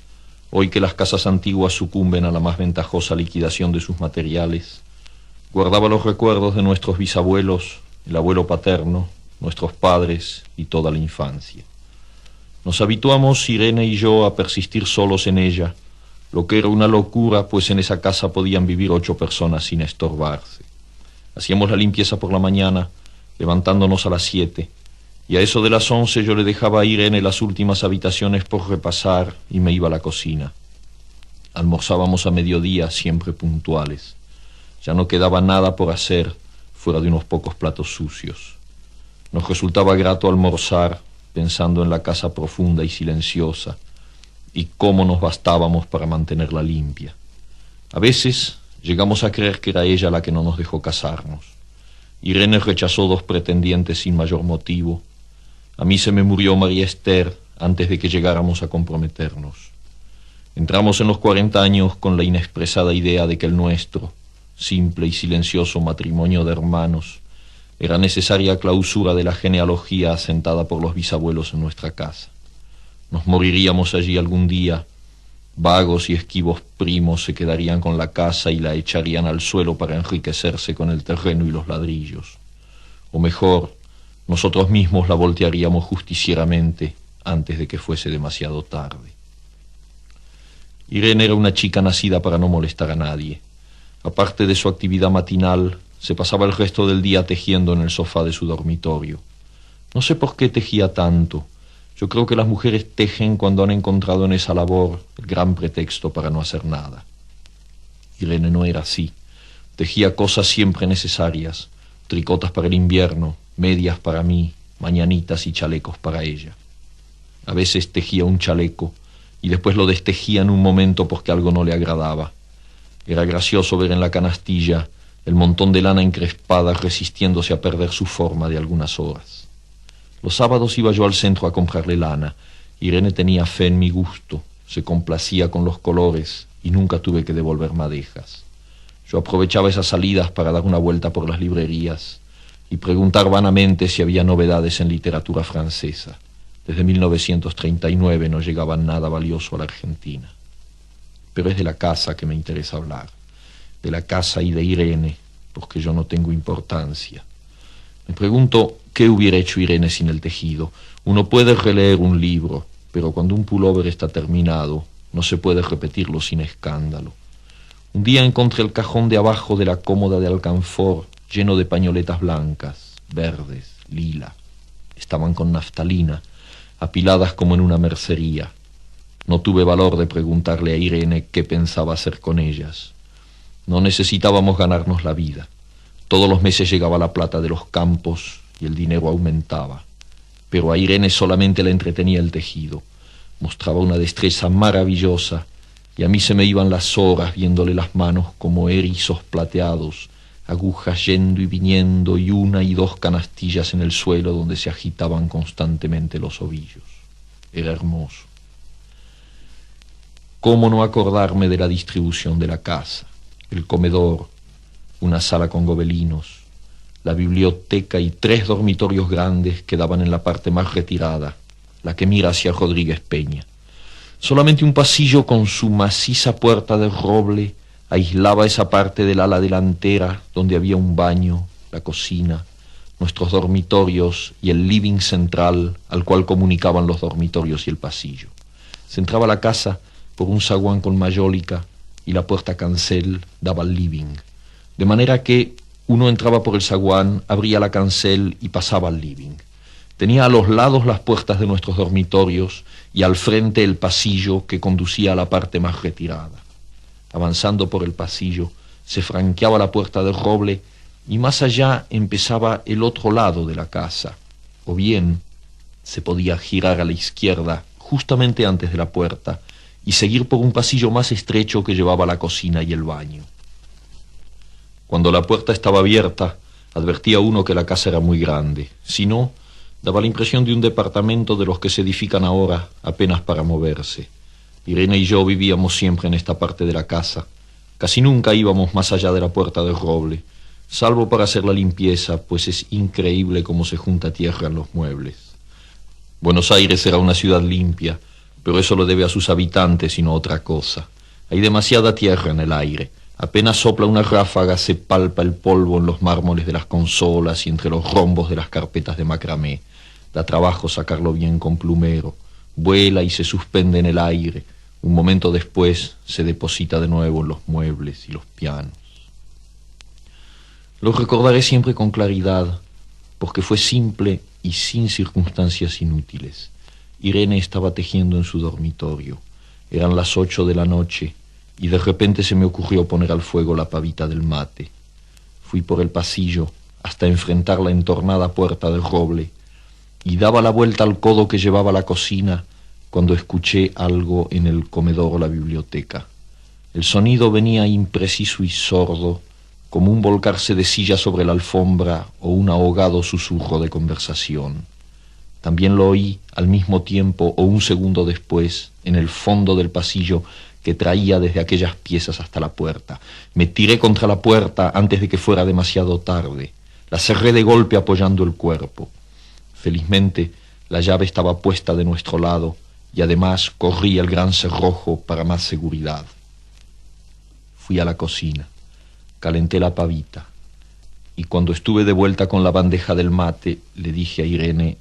hoy que las casas antiguas sucumben a la más ventajosa liquidación de sus materiales, guardaba los recuerdos de nuestros bisabuelos, el abuelo paterno, nuestros padres y toda la infancia. Nos habituamos, Irene y yo, a persistir solos en ella, lo que era una locura, pues en esa casa podían vivir 8 personas sin estorbarse. Hacíamos la limpieza por la mañana, levantándonos a las 7, y a eso de las 11 yo le dejaba a Irene las últimas habitaciones por repasar y me iba a la cocina. Almorzábamos a mediodía, siempre puntuales. Ya no quedaba nada por hacer, fuera de unos pocos platos sucios. Nos resultaba grato almorzar, pensando en la casa profunda y silenciosa, y cómo nos bastábamos para mantenerla limpia. A veces llegamos a creer que era ella la que no nos dejó casarnos. Irene rechazó 2 pretendientes sin mayor motivo. A mí se me murió María Esther antes de que llegáramos a comprometernos. Entramos en los 40 años con la inexpresada idea de que el nuestro, simple y silencioso matrimonio de hermanos, era necesaria clausura de la genealogía asentada por los bisabuelos en nuestra casa. Nos moriríamos allí algún día. Vagos y esquivos primos se quedarían con la casa y la echarían al suelo para enriquecerse con el terreno y los ladrillos. O mejor, nosotros mismos la voltearíamos justicieramente antes de que fuese demasiado tarde. Irene era una chica nacida para no molestar a nadie. Aparte de su actividad matinal, se pasaba el resto del día tejiendo en el sofá de su dormitorio. No sé por qué tejía tanto. Yo creo que las mujeres tejen cuando han encontrado en esa labor el gran pretexto para no hacer nada. Irene no era así. Tejía cosas siempre necesarias, tricotas para el invierno, medias para mí, mañanitas y chalecos para ella. A veces tejía un chaleco y después lo destejía en un momento porque algo no le agradaba. Era gracioso ver en la canastilla el montón de lana encrespada resistiéndose a perder su forma de algunas horas. Los sábados iba yo al centro a comprarle lana. Irene tenía fe en mi gusto, se complacía con los colores y nunca tuve que devolver madejas. Yo aprovechaba esas salidas para dar una vuelta por las librerías y preguntar vanamente si había novedades en literatura francesa. Desde 1939 no llegaba nada valioso a la Argentina. Pero es de la casa que me interesa hablar, de la casa y de Irene, porque yo no tengo importancia. Me pregunto qué hubiera hecho Irene sin el tejido. Uno puede releer un libro, pero cuando un pullover está terminado, no se puede repetirlo sin escándalo. Un día encontré el cajón de abajo de la cómoda de alcanfor lleno de pañoletas blancas, verdes, lila. Estaban con naftalina, apiladas como en una mercería. No tuve valor de preguntarle a Irene qué pensaba hacer con ellas. No necesitábamos ganarnos la vida. Todos los meses llegaba la plata de los campos y el dinero aumentaba. Pero a Irene solamente le entretenía el tejido. Mostraba una destreza maravillosa y a mí se me iban las horas viéndole las manos como erizos plateados, agujas yendo y viniendo y 1 y 2 canastillas en el suelo donde se agitaban constantemente los ovillos. Era hermoso. ¿Cómo no acordarme de la distribución de la casa? El comedor, una sala con gobelinos, la biblioteca y 3 dormitorios grandes que daban en la parte más retirada, la que mira hacia Rodríguez Peña. Solamente un pasillo con su maciza puerta de roble aislaba esa parte del ala delantera donde había un baño la cocina, nuestros dormitorios y el living central al cual comunicaban los dormitorios y el pasillo. Se entraba a la casa por un zaguán con mayólica y la puerta cancel daba al living, de manera que uno entraba por el zaguán, abría la cancel y pasaba al living. Tenía a los lados las puertas de nuestros dormitorios y al frente el pasillo que conducía a la parte más retirada. Avanzando por el pasillo, se franqueaba la puerta de roble y más allá empezaba el otro lado de la casa, o bien se podía girar a la izquierda justamente antes de la puerta y seguir por un pasillo más estrecho que llevaba a la cocina y el baño. Cuando la puerta estaba abierta, advertía uno que la casa era muy grande. Si no, daba la impresión de un departamento de los que se edifican ahora apenas para moverse. Irene y yo vivíamos siempre en esta parte de la casa. Casi nunca íbamos más allá de la puerta de roble, salvo para hacer la limpieza, pues es increíble cómo se junta tierra en los muebles. Buenos Aires era una ciudad limpia, pero eso lo debe a sus habitantes y no a otra cosa. Hay demasiada tierra en el aire. Apenas sopla una ráfaga, se palpa el polvo en los mármoles de las consolas y entre los rombos de las carpetas de macramé. Da trabajo sacarlo bien con plumero. Vuela y se suspende en el aire. Un momento después se deposita de nuevo en los muebles y los pianos. Lo recordaré siempre con claridad, porque fue simple y sin circunstancias inútiles. Irene estaba tejiendo en su dormitorio. Eran las 8 de la noche y de repente se me ocurrió poner al fuego la pavita del mate. Fui por el pasillo hasta enfrentar la entornada puerta de roble y daba la vuelta al codo que llevaba a la cocina cuando escuché algo en el comedor o la biblioteca. El sonido venía impreciso y sordo, como un volcarse de silla sobre la alfombra o un ahogado susurro de conversación. También lo oí al mismo tiempo o un segundo después, en el fondo del pasillo que traía desde aquellas piezas hasta la puerta. Me tiré contra la puerta antes de que fuera demasiado tarde. La cerré de golpe apoyando el cuerpo. Felizmente, la llave estaba puesta de nuestro lado y además corrí el gran cerrojo para más seguridad. Fui a la cocina, calenté la pavita y cuando estuve de vuelta con la bandeja del mate, le dije a Irene: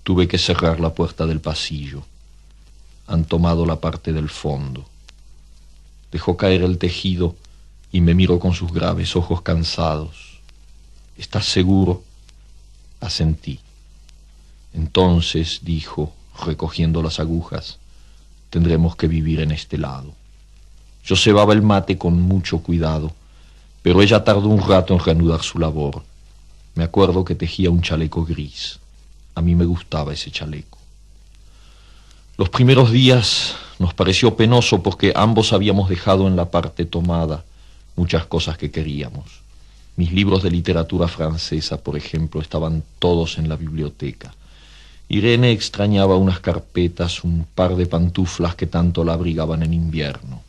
tuve que cerrar la puerta del pasillo. Han tomado la parte del fondo. Dejó caer el tejido y me miró con sus graves ojos cansados. ¿Estás seguro? Asentí. Entonces, dijo, recogiendo las agujas, tendremos que vivir en este lado. Yo cebaba el mate con mucho cuidado, pero ella tardó un rato en reanudar su labor. Me acuerdo que tejía un chaleco gris. A mí me gustaba ese chaleco. Los primeros días nos pareció penoso porque ambos habíamos dejado en la parte tomada muchas cosas que queríamos. Mis libros de literatura francesa, por ejemplo, estaban todos en la biblioteca. Irene extrañaba unas carpetas, un par de pantuflas que tanto la abrigaban en invierno.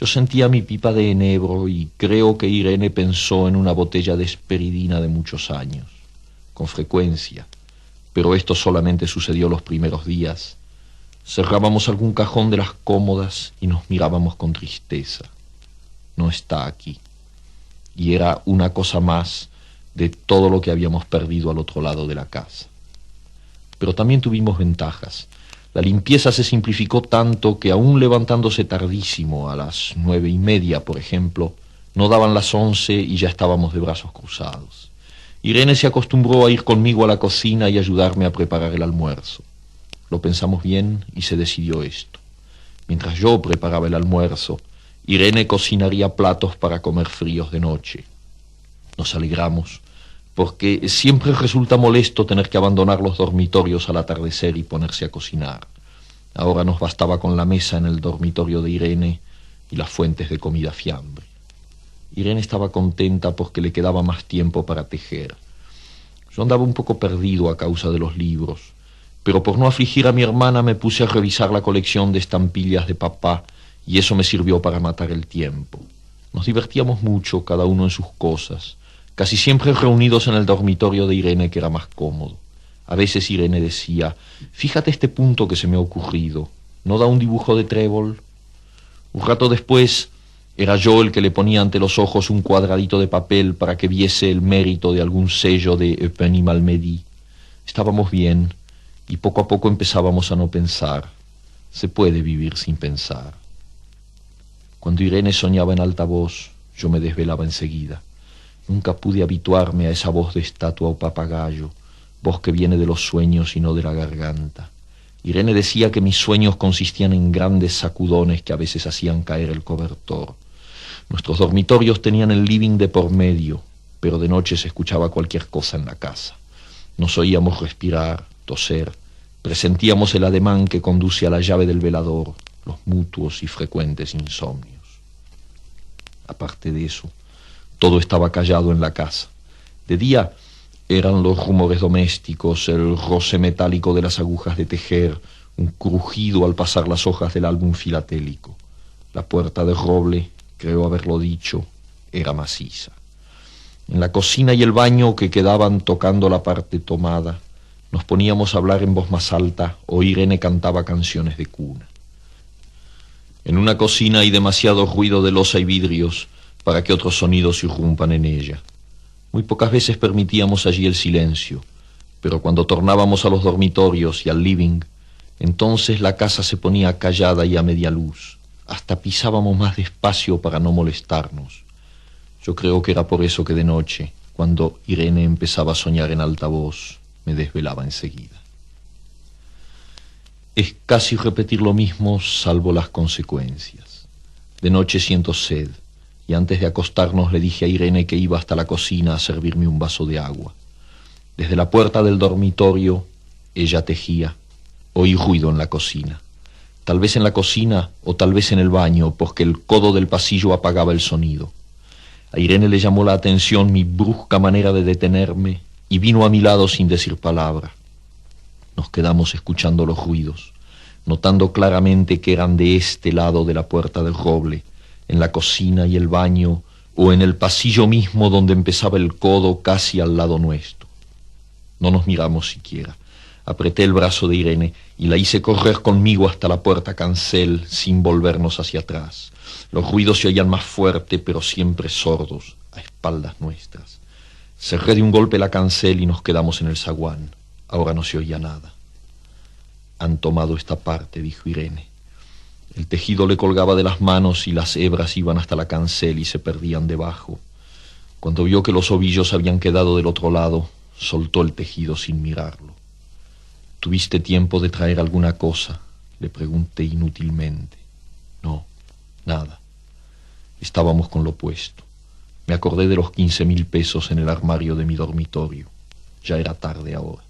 Yo sentía mi pipa de enebro y creo que Irene pensó en una botella de esperidina de muchos años, con frecuencia, pero esto solamente sucedió los primeros días. Cerrábamos algún cajón de las cómodas y nos mirábamos con tristeza. No está aquí. Y era una cosa más de todo lo que habíamos perdido al otro lado de la casa. Pero también tuvimos ventajas. La limpieza se simplificó tanto que aún levantándose tardísimo, a las 9:30, por ejemplo, no daban las 11 y ya estábamos de brazos cruzados. Irene se acostumbró a ir conmigo a la cocina y ayudarme a preparar el almuerzo. Lo pensamos bien y se decidió esto. Mientras yo preparaba el almuerzo, Irene cocinaría platos para comer fríos de noche. Nos alegramos, porque siempre resulta molesto tener que abandonar los dormitorios al atardecer y ponerse a cocinar. Ahora nos bastaba con la mesa en el dormitorio de Irene y las fuentes de comida fiambre. Irene estaba contenta porque le quedaba más tiempo para tejer. Yo andaba un poco perdido a causa de los libros, pero por no afligir a mi hermana me puse a revisar la colección de estampillas de papá y eso me sirvió para matar el tiempo. Nos divertíamos mucho, cada uno en sus cosas, casi siempre reunidos en el dormitorio de Irene, que era más cómodo. A veces Irene decía: fíjate este punto que se me ha ocurrido, ¿no da un dibujo de trébol? Un rato después Era yo el que le ponía ante los ojos un cuadradito de papel para que viese el mérito de algún sello de Eupen y Malmedy. Estábamos bien y poco a poco empezábamos a no pensar. Se puede vivir sin pensar. Cuando Irene soñaba en alta voz, yo me desvelaba enseguida. Nunca pude habituarme a esa voz de estatua o papagayo, voz que viene de los sueños y no de la garganta. Irene decía que mis sueños consistían en grandes sacudones que a veces hacían caer el cobertor. Nuestros dormitorios tenían el living de por medio, pero de noche se escuchaba cualquier cosa en la casa. Nos oíamos respirar, toser, presentíamos el ademán que conduce a la llave del velador, los mutuos y frecuentes insomnios. Aparte de eso, todo estaba callado en la casa. De día eran los rumores domésticos, el roce metálico de las agujas de tejer, un crujido al pasar las hojas del álbum filatélico. La puerta de roble, creo haberlo dicho, era maciza. En la cocina y el baño, que quedaban tocando la parte tomada, nos poníamos a hablar en voz más alta o Irene cantaba canciones de cuna. En una cocina hay demasiado ruido de loza y vidrios para que otros sonidos irrumpan en ella. Muy pocas veces permitíamos allí el silencio, pero cuando tornábamos a los dormitorios y al living, entonces la casa se ponía callada y a media luz. Hasta pisábamos más despacio para no molestarnos. Yo creo que era por eso que de noche, cuando Irene empezaba a soñar en alta voz, me desvelaba enseguida. Es casi repetir lo mismo, salvo las consecuencias. De noche siento sed, y antes de acostarnos le dije a Irene que iba hasta la cocina a servirme un vaso de agua. Desde la puerta del dormitorio, ella tejía. Oí ruido en la cocina. Tal vez en la cocina o tal vez en el baño, porque el codo del pasillo apagaba el sonido. A Irene le llamó la atención mi brusca manera de detenerme y vino a mi lado sin decir palabra. Nos quedamos escuchando los ruidos, notando claramente que eran de este lado de la puerta del roble, en la cocina y el baño, o en el pasillo mismo donde empezaba el codo casi al lado nuestro. No nos miramos siquiera. Apreté el brazo de Irene y la hice correr conmigo hasta la puerta cancel sin volvernos hacia atrás. Los ruidos se oían más fuerte, pero siempre sordos, a espaldas nuestras. Cerré de un golpe la cancel y nos quedamos en el zaguán. Ahora no se oía nada. Han tomado esta parte, dijo Irene. El tejido le colgaba de las manos y las hebras iban hasta la cancel y se perdían debajo. Cuando vio que los ovillos habían quedado del otro lado, soltó el tejido sin mirarlo. ¿Tuviste tiempo de traer alguna cosa?, le pregunté inútilmente. No, nada. Estábamos con lo puesto. Me acordé de los 15.000 pesos en el armario de mi dormitorio. Ya era tarde ahora.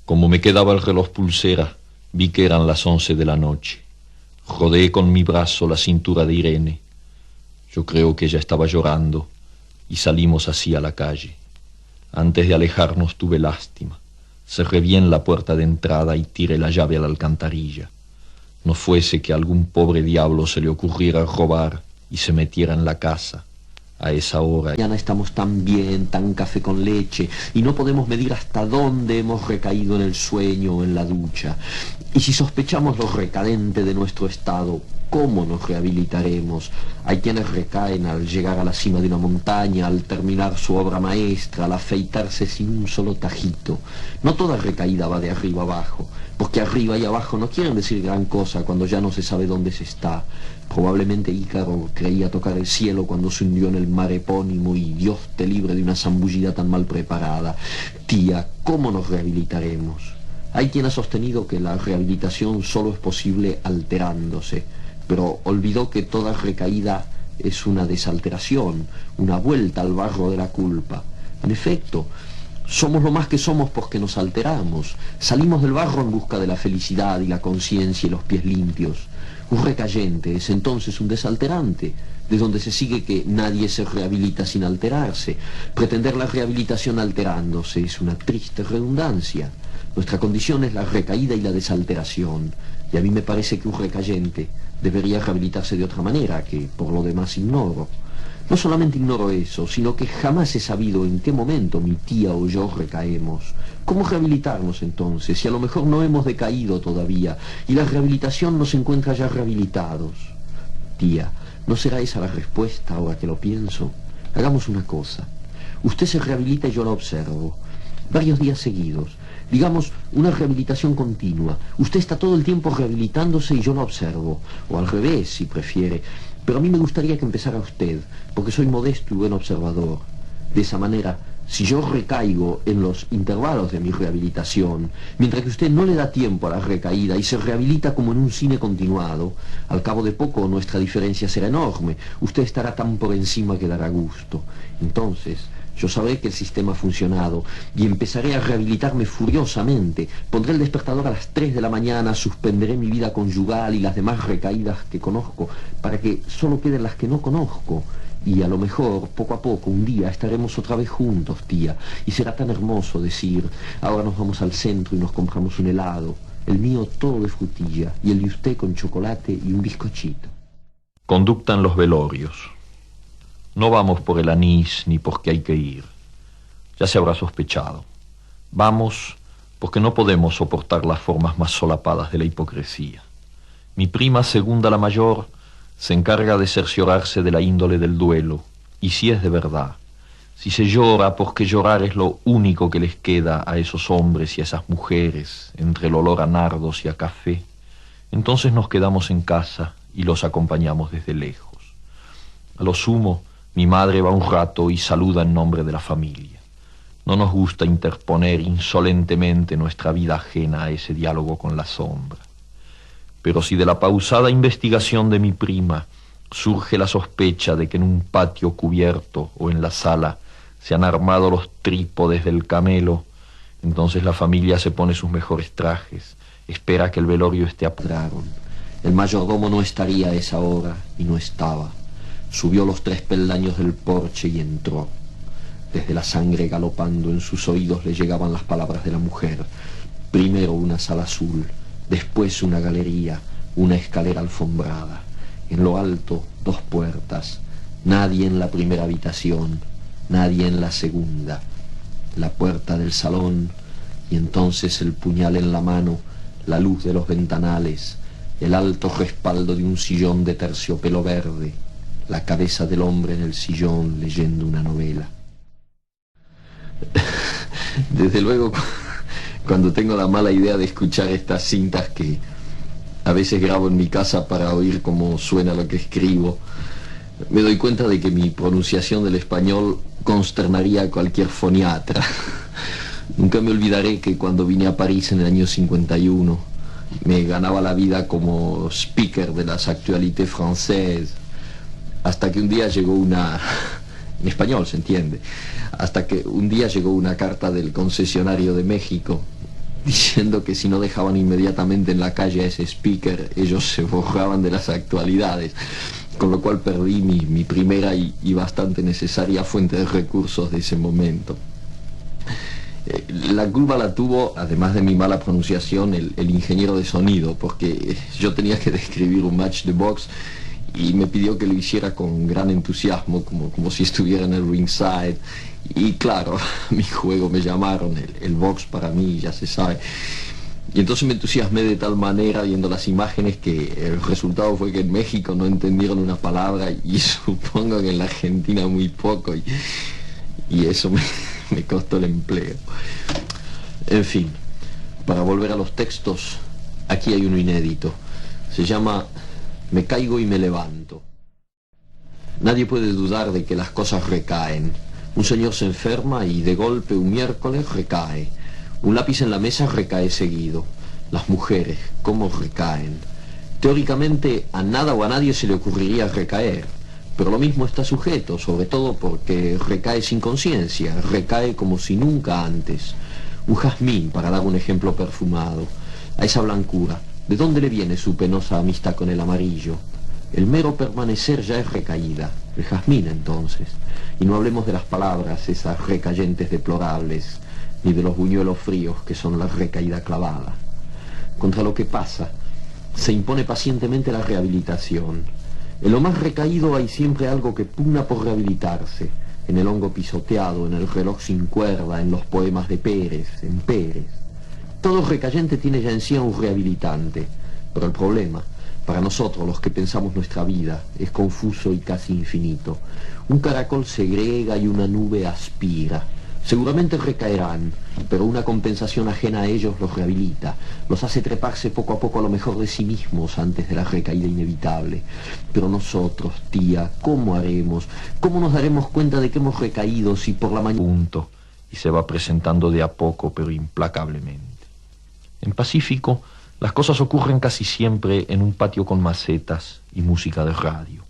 Como me quedaba el reloj pulsera, vi que eran las 11 de la noche. Rodeé con mi brazo la cintura de Irene. Yo creo que ella estaba llorando y salimos así a la calle. Antes de alejarnos tuve lástima. Cerré bien la puerta de entrada y tiré la llave a la alcantarilla. No fuese que a algún pobre diablo se le ocurriera robar y se metiera en la casa a esa hora. Mañana estamos tan bien, tan café con leche, y no podemos medir hasta dónde hemos recaído en el sueño o en la ducha. Y si sospechamos lo recadente de nuestro estado, ¿cómo nos rehabilitaremos? Hay quienes recaen al llegar a la cima de una montaña, al terminar su obra maestra, al afeitarse sin un solo tajito. No toda recaída va de arriba abajo, porque arriba y abajo no quieren decir gran cosa cuando ya no se sabe dónde se está. Probablemente Ícaro creía tocar el cielo cuando se hundió en el mar epónimo y Dios te libre de una zambullida tan mal preparada. Tía, ¿cómo nos rehabilitaremos? Hay quien ha sostenido que la rehabilitación solo es posible alterándose, pero olvidó que toda recaída es una desalteración, una vuelta al barro de la culpa. En efecto, somos lo más que somos porque nos alteramos. Salimos del barro en busca de la felicidad y la conciencia y los pies limpios. Un recayente es entonces un desalterante, de donde se sigue que nadie se rehabilita sin alterarse. Pretender la rehabilitación alterándose es una triste redundancia. Nuestra condición es la recaída y la desalteración, y a mí me parece que un recayente debería rehabilitarse de otra manera, que por lo demás ignoro. No solamente ignoro eso, sino que jamás he sabido en qué momento mi tía o yo recaemos. ¿Cómo rehabilitarnos entonces, si a lo mejor no hemos decaído todavía, y la rehabilitación nos encuentra ya rehabilitados? Tía, ¿No será esa la respuesta ahora que lo pienso? Hagamos una cosa. Usted se rehabilita y yo la observo. Varios días seguidos. Digamos, una rehabilitación continua. Usted está todo el tiempo rehabilitándose y yo la observo. O al revés, si prefiere. Pero a mí me gustaría que empezara usted, porque soy modesto y buen observador. De esa manera, si yo recaigo en los intervalos de mi rehabilitación, mientras que usted no le da tiempo a la recaída y se rehabilita como en un cine continuado, al cabo de poco nuestra diferencia será enorme. Usted estará tan por encima que dará gusto. Entonces, yo sabré que el sistema ha funcionado y empezaré a rehabilitarme furiosamente. Pondré el despertador a las 3 de la mañana, suspenderé mi vida conyugal y las demás recaídas que conozco, para que solo queden las que no conozco. Y a lo mejor, poco a poco, un día estaremos otra vez juntos, tía, y será tan hermoso decir, ahora nos vamos al centro y nos compramos un helado, el mío todo de frutilla, y el de usted con chocolate y un bizcochito. Conducta en los velorios. No vamos por el anís ni porque hay que ir. Ya se habrá sospechado. Vamos porque no podemos soportar las formas más solapadas de la hipocresía. Mi prima segunda, la mayor, se encarga de cerciorarse de la índole del duelo, y si es de verdad, si se llora porque llorar es lo único que les queda a esos hombres y a esas mujeres, entre el olor a nardos y a café, entonces nos quedamos en casa y los acompañamos desde lejos. A lo sumo, mi madre va un rato y saluda en nombre de la familia. No nos gusta interponer insolentemente nuestra vida ajena a ese diálogo con la sombra. Pero si de la pausada investigación de mi prima surge la sospecha de que en un patio cubierto o en la sala se han armado los trípodes del camelo, entonces la familia se pone sus mejores trajes, espera que el velorio esté apurado. El mayordomo no estaría a esa hora y no estaba. Subió los 3 peldaños del porche y entró. Desde la sangre galopando en sus oídos le llegaban las palabras de la mujer. Primero una sala azul, después una galería, una escalera alfombrada. En lo alto, 2 puertas. Nadie en la primera habitación, nadie en la segunda. La puerta del salón, y entonces el puñal en la mano, la luz de los ventanales, el alto respaldo de un sillón de terciopelo verde, la cabeza del hombre en el sillón leyendo una novela. Desde luego, cuando tengo la mala idea de escuchar estas cintas que a veces grabo en mi casa para oír cómo suena lo que escribo, me doy cuenta de que mi pronunciación del español consternaría a cualquier foniatra. Nunca me olvidaré que cuando vine a París en el año 51, me ganaba la vida como speaker de las actualités françaises, hasta que un día llegó una... en español, se entiende. Hasta que un día llegó una carta del concesionario de México diciendo que si no dejaban inmediatamente en la calle a ese speaker, ellos se borraban de las actualidades, con lo cual perdí mi primera y bastante necesaria fuente de recursos de ese momento. La culpa la tuvo, además de mi mala pronunciación, el ingeniero de sonido, porque yo tenía que describir un match de box y me pidió que lo hiciera con gran entusiasmo, como si estuviera en el ringside. Y claro, a mi juego me llamaron, el box para mí, ya se sabe. Y entonces me entusiasmé de tal manera viendo las imágenes que el resultado fue que en México no entendieron una palabra y supongo que en la Argentina muy poco, y eso me costó el empleo. En fin, para volver a los textos, aquí hay uno inédito. Se llama Me caigo y me levanto. Nadie puede dudar de que las cosas recaen. Un señor se enferma y de golpe un miércoles recae. Un lápiz en la mesa recae seguido. Las mujeres, ¿cómo recaen? Teóricamente a nada o a nadie se le ocurriría recaer, pero lo mismo está sujeto, sobre todo porque recae sin conciencia, recae como si nunca antes. Un jazmín, para dar un ejemplo perfumado. A esa blancura, ¿de dónde le viene su penosa amistad con el amarillo? El mero permanecer ya es recaída, el jazmín entonces. Y no hablemos de las palabras, esas recayentes deplorables, ni de los buñuelos fríos que son la recaída clavada. Contra lo que pasa, se impone pacientemente la rehabilitación. En lo más recaído hay siempre algo que pugna por rehabilitarse, en el hongo pisoteado, en el reloj sin cuerda, en los poemas de Pérez, en Pérez. Todo recayente tiene ya en sí a un rehabilitante, pero el problema, Para nosotros, los que pensamos nuestra vida, es confuso y casi infinito. Un caracol segrega y una nube aspira. Seguramente recaerán, pero una compensación ajena a ellos los rehabilita, los hace treparse poco a poco a lo mejor de sí mismos antes de la recaída inevitable. Pero nosotros, tía, ¿cómo haremos? ¿Cómo nos daremos cuenta de que hemos recaído si por la mañana... Punto, y se va presentando de a poco, pero implacablemente. En Pacífico, las cosas ocurren casi siempre en un patio con macetas y música de radio.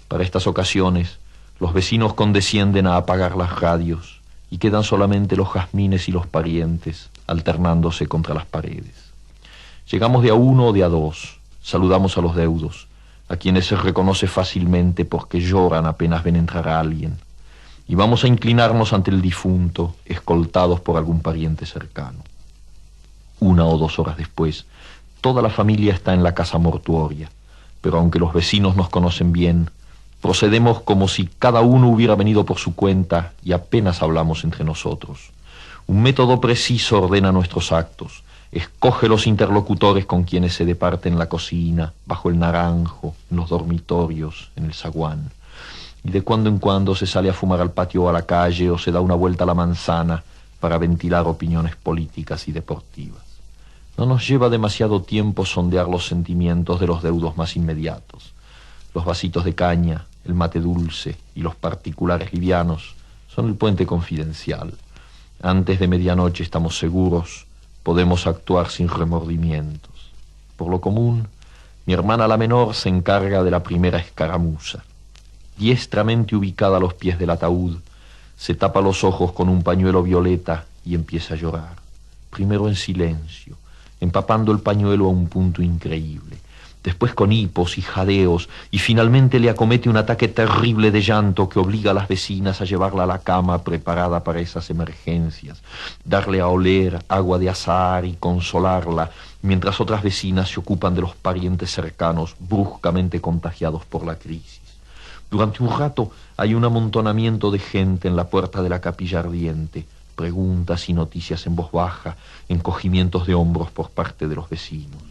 Para estas ocasiones, los vecinos condescienden a apagar las radios y quedan solamente los jazmines y los parientes alternándose contra las paredes. Llegamos de a uno o de a dos, saludamos a los deudos, a quienes se reconoce fácilmente porque lloran apenas ven entrar a alguien, y vamos a inclinarnos ante el difunto, escoltados por algún pariente cercano. 1 o 2 horas después, toda la familia está en la casa mortuoria, pero aunque los vecinos nos conocen bien, procedemos como si cada uno hubiera venido por su cuenta y apenas hablamos entre nosotros. Un método preciso ordena nuestros actos, escoge los interlocutores con quienes se departe en la cocina, bajo el naranjo, en los dormitorios, en el zaguán. Y de cuando en cuando se sale a fumar al patio o a la calle o se da una vuelta a la manzana para ventilar opiniones políticas y deportivas. No nos lleva demasiado tiempo sondear los sentimientos de los deudos más inmediatos. Los vasitos de caña, el mate dulce y los particulares livianos son el puente confidencial. Antes de medianoche estamos seguros, podemos actuar sin remordimientos. Por lo común, mi hermana la menor se encarga de la primera escaramuza. Diestramente ubicada a los pies del ataúd, se tapa los ojos con un pañuelo violeta y empieza a llorar. Primero en silencio, empapando el pañuelo a un punto increíble. Después con hipos y jadeos, y finalmente le acomete un ataque terrible de llanto que obliga a las vecinas a llevarla a la cama preparada para esas emergencias, darle a oler agua de azahar y consolarla, mientras otras vecinas se ocupan de los parientes cercanos bruscamente contagiados por la crisis. Durante un rato hay un amontonamiento de gente en la puerta de la capilla ardiente, preguntas y noticias en voz baja, encogimientos de hombros por parte de los vecinos.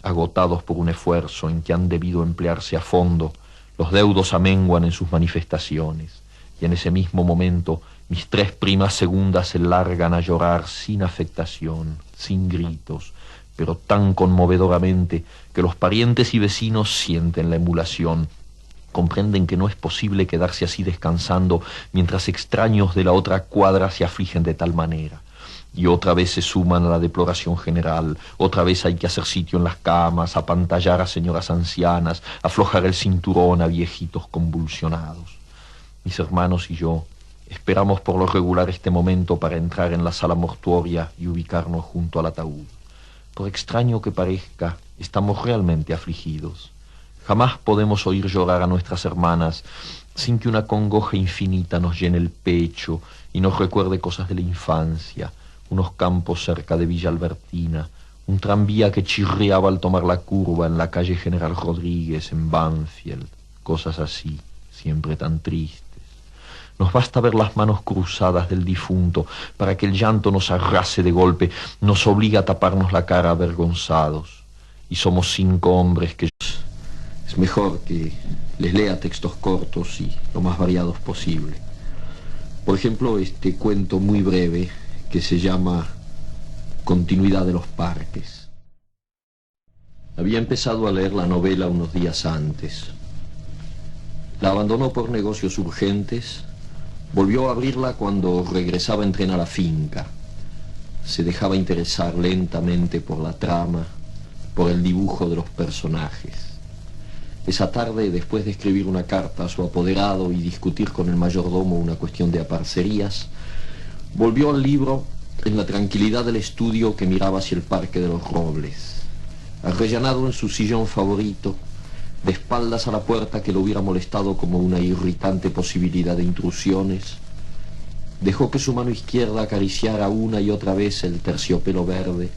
Agotados por un esfuerzo en que han debido emplearse a fondo, los deudos amenguan en sus manifestaciones, y en ese mismo momento mis 3 primas segundas se largan a llorar sin afectación, sin gritos, pero tan conmovedoramente que los parientes y vecinos sienten la emulación, comprenden que no es posible quedarse así descansando mientras extraños de la otra cuadra se afligen de tal manera. Y otra vez se suman a la deploración general, otra vez hay que hacer sitio en las camas, apantallar a señoras ancianas, aflojar el cinturón a viejitos convulsionados. Mis hermanos y yo esperamos por lo regular este momento para entrar en la sala mortuoria y ubicarnos junto al ataúd. Por extraño que parezca, estamos realmente afligidos. Jamás podemos oír llorar a nuestras hermanas sin que una congoja infinita nos llene el pecho y nos recuerde cosas de la infancia, unos campos cerca de Villa Albertina, un tranvía que chirriaba al tomar la curva en la calle General Rodríguez en Banfield, cosas así, siempre tan tristes. Nos basta ver las manos cruzadas del difunto para que el llanto nos arrase de golpe, nos obliga a taparnos la cara avergonzados. Y somos 5 hombres que... Es mejor que les lea textos cortos y lo más variados posible. Por ejemplo, este cuento muy breve que se llama Continuidad de los parques. Había empezado a leer la novela unos días antes. La abandonó por negocios urgentes, volvió a abrirla cuando regresaba en tren a la finca. Se dejaba interesar lentamente por la trama, por el dibujo de los personajes. Esa tarde, después de escribir una carta a su apoderado y discutir con el mayordomo una cuestión de aparcerías, volvió al libro en la tranquilidad del estudio que miraba hacia el Parque de los Robles. Arrellanado en su sillón favorito, de espaldas a la puerta que lo hubiera molestado como una irritante posibilidad de intrusiones, dejó que su mano izquierda acariciara una y otra vez el terciopelo verde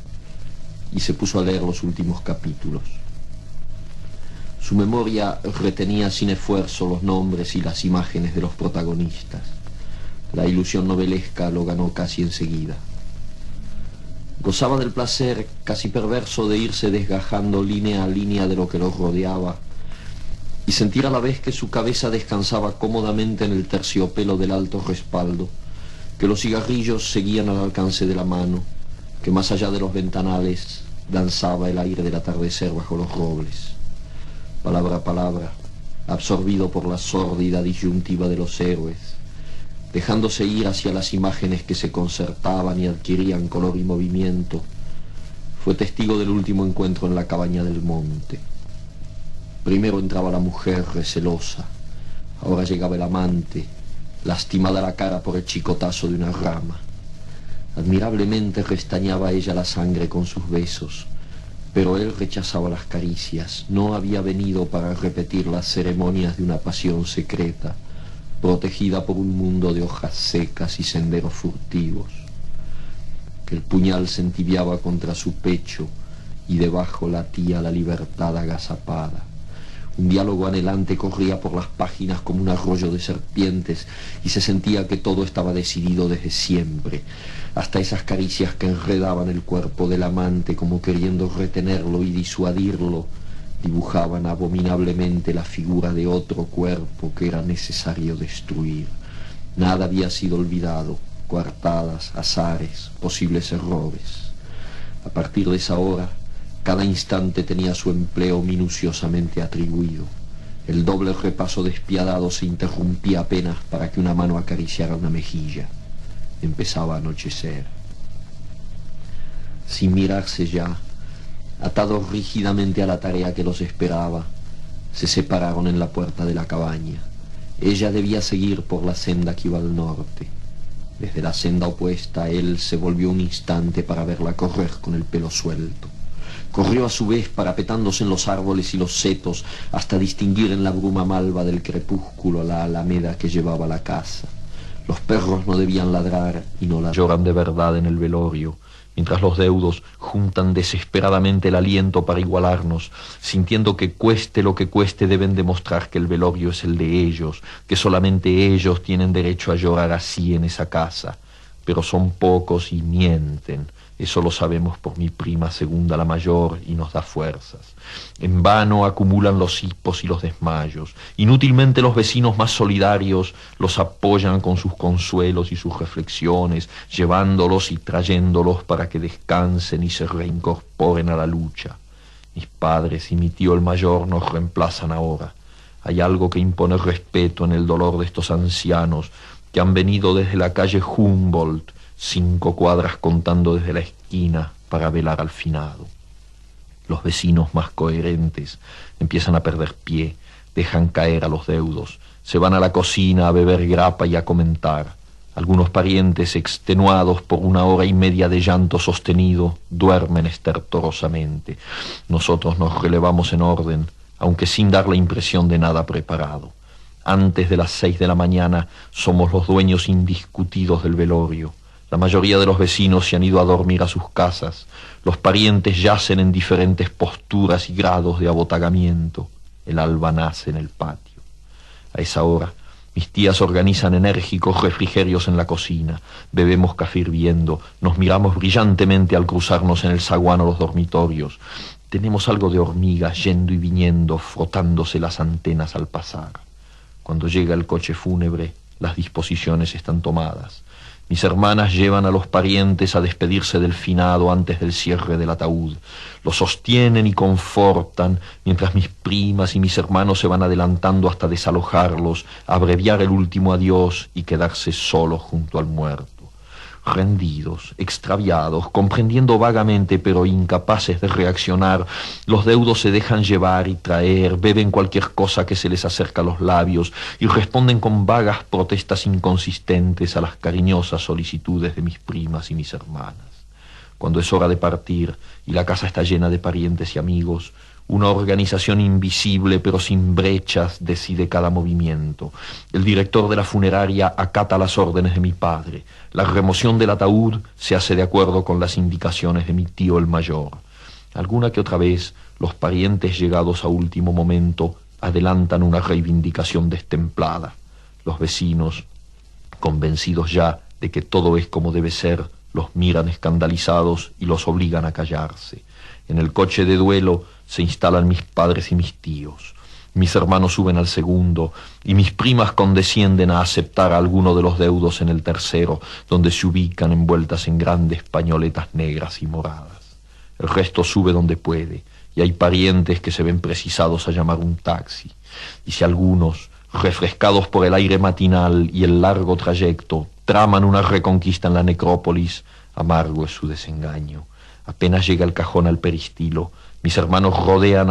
y se puso a leer los últimos capítulos. Su memoria retenía sin esfuerzo los nombres y las imágenes de los protagonistas. La ilusión novelesca lo ganó casi enseguida. Gozaba del placer casi perverso de irse desgajando línea a línea de lo que lo rodeaba y sentir a la vez que su cabeza descansaba cómodamente en el terciopelo del alto respaldo, que los cigarrillos seguían al alcance de la mano, que más allá de los ventanales danzaba el aire del atardecer bajo los robles. Palabra a palabra, absorbido por la sórdida disyuntiva de los héroes, dejándose ir hacia las imágenes que se concertaban y adquirían color y movimiento, fue testigo del último encuentro en la cabaña del monte. Primero entraba la mujer recelosa, ahora llegaba el amante, lastimada la cara por el chicotazo de una rama. Admirablemente restañaba ella la sangre con sus besos, pero él rechazaba las caricias. No había venido para repetir las ceremonias de una pasión secreta, protegida por un mundo de hojas secas y senderos furtivos. El puñal se entibiaba contra su pecho y debajo latía la libertad agazapada. Un diálogo anhelante corría por las páginas como un arroyo de serpientes y se sentía que todo estaba decidido desde siempre, hasta esas caricias que enredaban el cuerpo del amante como queriendo retenerlo y disuadirlo, dibujaban abominablemente la figura de otro cuerpo que era necesario destruir. Nada había sido olvidado, coartadas, azares, posibles errores. A partir de esa hora, cada instante tenía su empleo minuciosamente atribuido. El doble repaso despiadado se interrumpía apenas para que una mano acariciara una mejilla. Empezaba a anochecer. Sin mirarse ya, atados rígidamente a la tarea que los esperaba, se separaron en la puerta de la cabaña. Ella debía seguir por la senda que iba al norte. Desde la senda opuesta, él se volvió un instante para verla correr con el pelo suelto. Corrió a su vez parapetándose en los árboles y los setos hasta distinguir en la bruma malva del crepúsculo la alameda que llevaba a la casa. Los perros no debían ladrar y no ladran. Lloran de verdad en el velorio, mientras los deudos juntan desesperadamente el aliento para igualarnos, sintiendo que cueste lo que cueste deben demostrar que el velorio es el de ellos, que solamente ellos tienen derecho a llorar así en esa casa. Pero son pocos y mienten. Eso lo sabemos por mi prima segunda, la mayor, y nos da fuerzas. En vano acumulan los hipos y los desmayos. Inútilmente los vecinos más solidarios los apoyan con sus consuelos y sus reflexiones, llevándolos y trayéndolos para que descansen y se reincorporen a la lucha. Mis padres y mi tío el mayor nos reemplazan ahora. Hay algo que impone respeto en el dolor de estos ancianos que han venido desde la calle Humboldt, 5 cuadras contando desde la esquina para velar al finado. Los vecinos más coherentes empiezan a perder pie, dejan caer a los deudos, se van a la cocina a beber grapa y a comentar. Algunos parientes, extenuados por 1 hora y media de llanto sostenido, duermen estertorosamente. Nosotros nos relevamos en orden, aunque sin dar la impresión de nada preparado. Antes de las 6 de la mañana somos los dueños indiscutidos del velorio. La mayoría de los vecinos se han ido a dormir a sus casas. Los parientes yacen en diferentes posturas y grados de abotagamiento. El alba nace en el patio. A esa hora, mis tías organizan enérgicos refrigerios en la cocina. Bebemos café hirviendo. Nos miramos brillantemente al cruzarnos en el zaguán o los dormitorios. Tenemos algo de hormigas yendo y viniendo, frotándose las antenas al pasar. Cuando llega el coche fúnebre, las disposiciones están tomadas. Mis hermanas llevan a los parientes a despedirse del finado antes del cierre del ataúd. Lo sostienen y confortan, mientras mis primas y mis hermanos se van adelantando hasta desalojarlos, abreviar el último adiós y quedarse solos junto al muerto. Rendidos, extraviados, comprendiendo vagamente pero incapaces de reaccionar, los deudos se dejan llevar y traer, beben cualquier cosa que se les acerca a los labios y responden con vagas protestas inconsistentes a las cariñosas solicitudes de mis primas y mis hermanas. Cuando es hora de partir y la casa está llena de parientes y amigos, una organización invisible pero sin brechas decide cada movimiento. El director de la funeraria acata las órdenes de mi padre. La remoción del ataúd se hace de acuerdo con las indicaciones de mi tío el mayor. Alguna que otra vez, los parientes llegados a último momento adelantan una reivindicación destemplada. Los vecinos, convencidos ya de que todo es como debe ser, los miran escandalizados y los obligan a callarse. En el coche de duelo se instalan mis padres y mis tíos. Mis hermanos suben al segundo y mis primas condescienden a aceptar a alguno de los deudos en el tercero, donde se ubican envueltas en grandes pañoletas negras y moradas. El resto sube donde puede y hay parientes que se ven precisados a llamar un taxi. Y si algunos, refrescados por el aire matinal y el largo trayecto, traman una reconquista en la necrópolis, amargo es su desengaño. Apenas llega el cajón al peristilo, mis hermanos rodean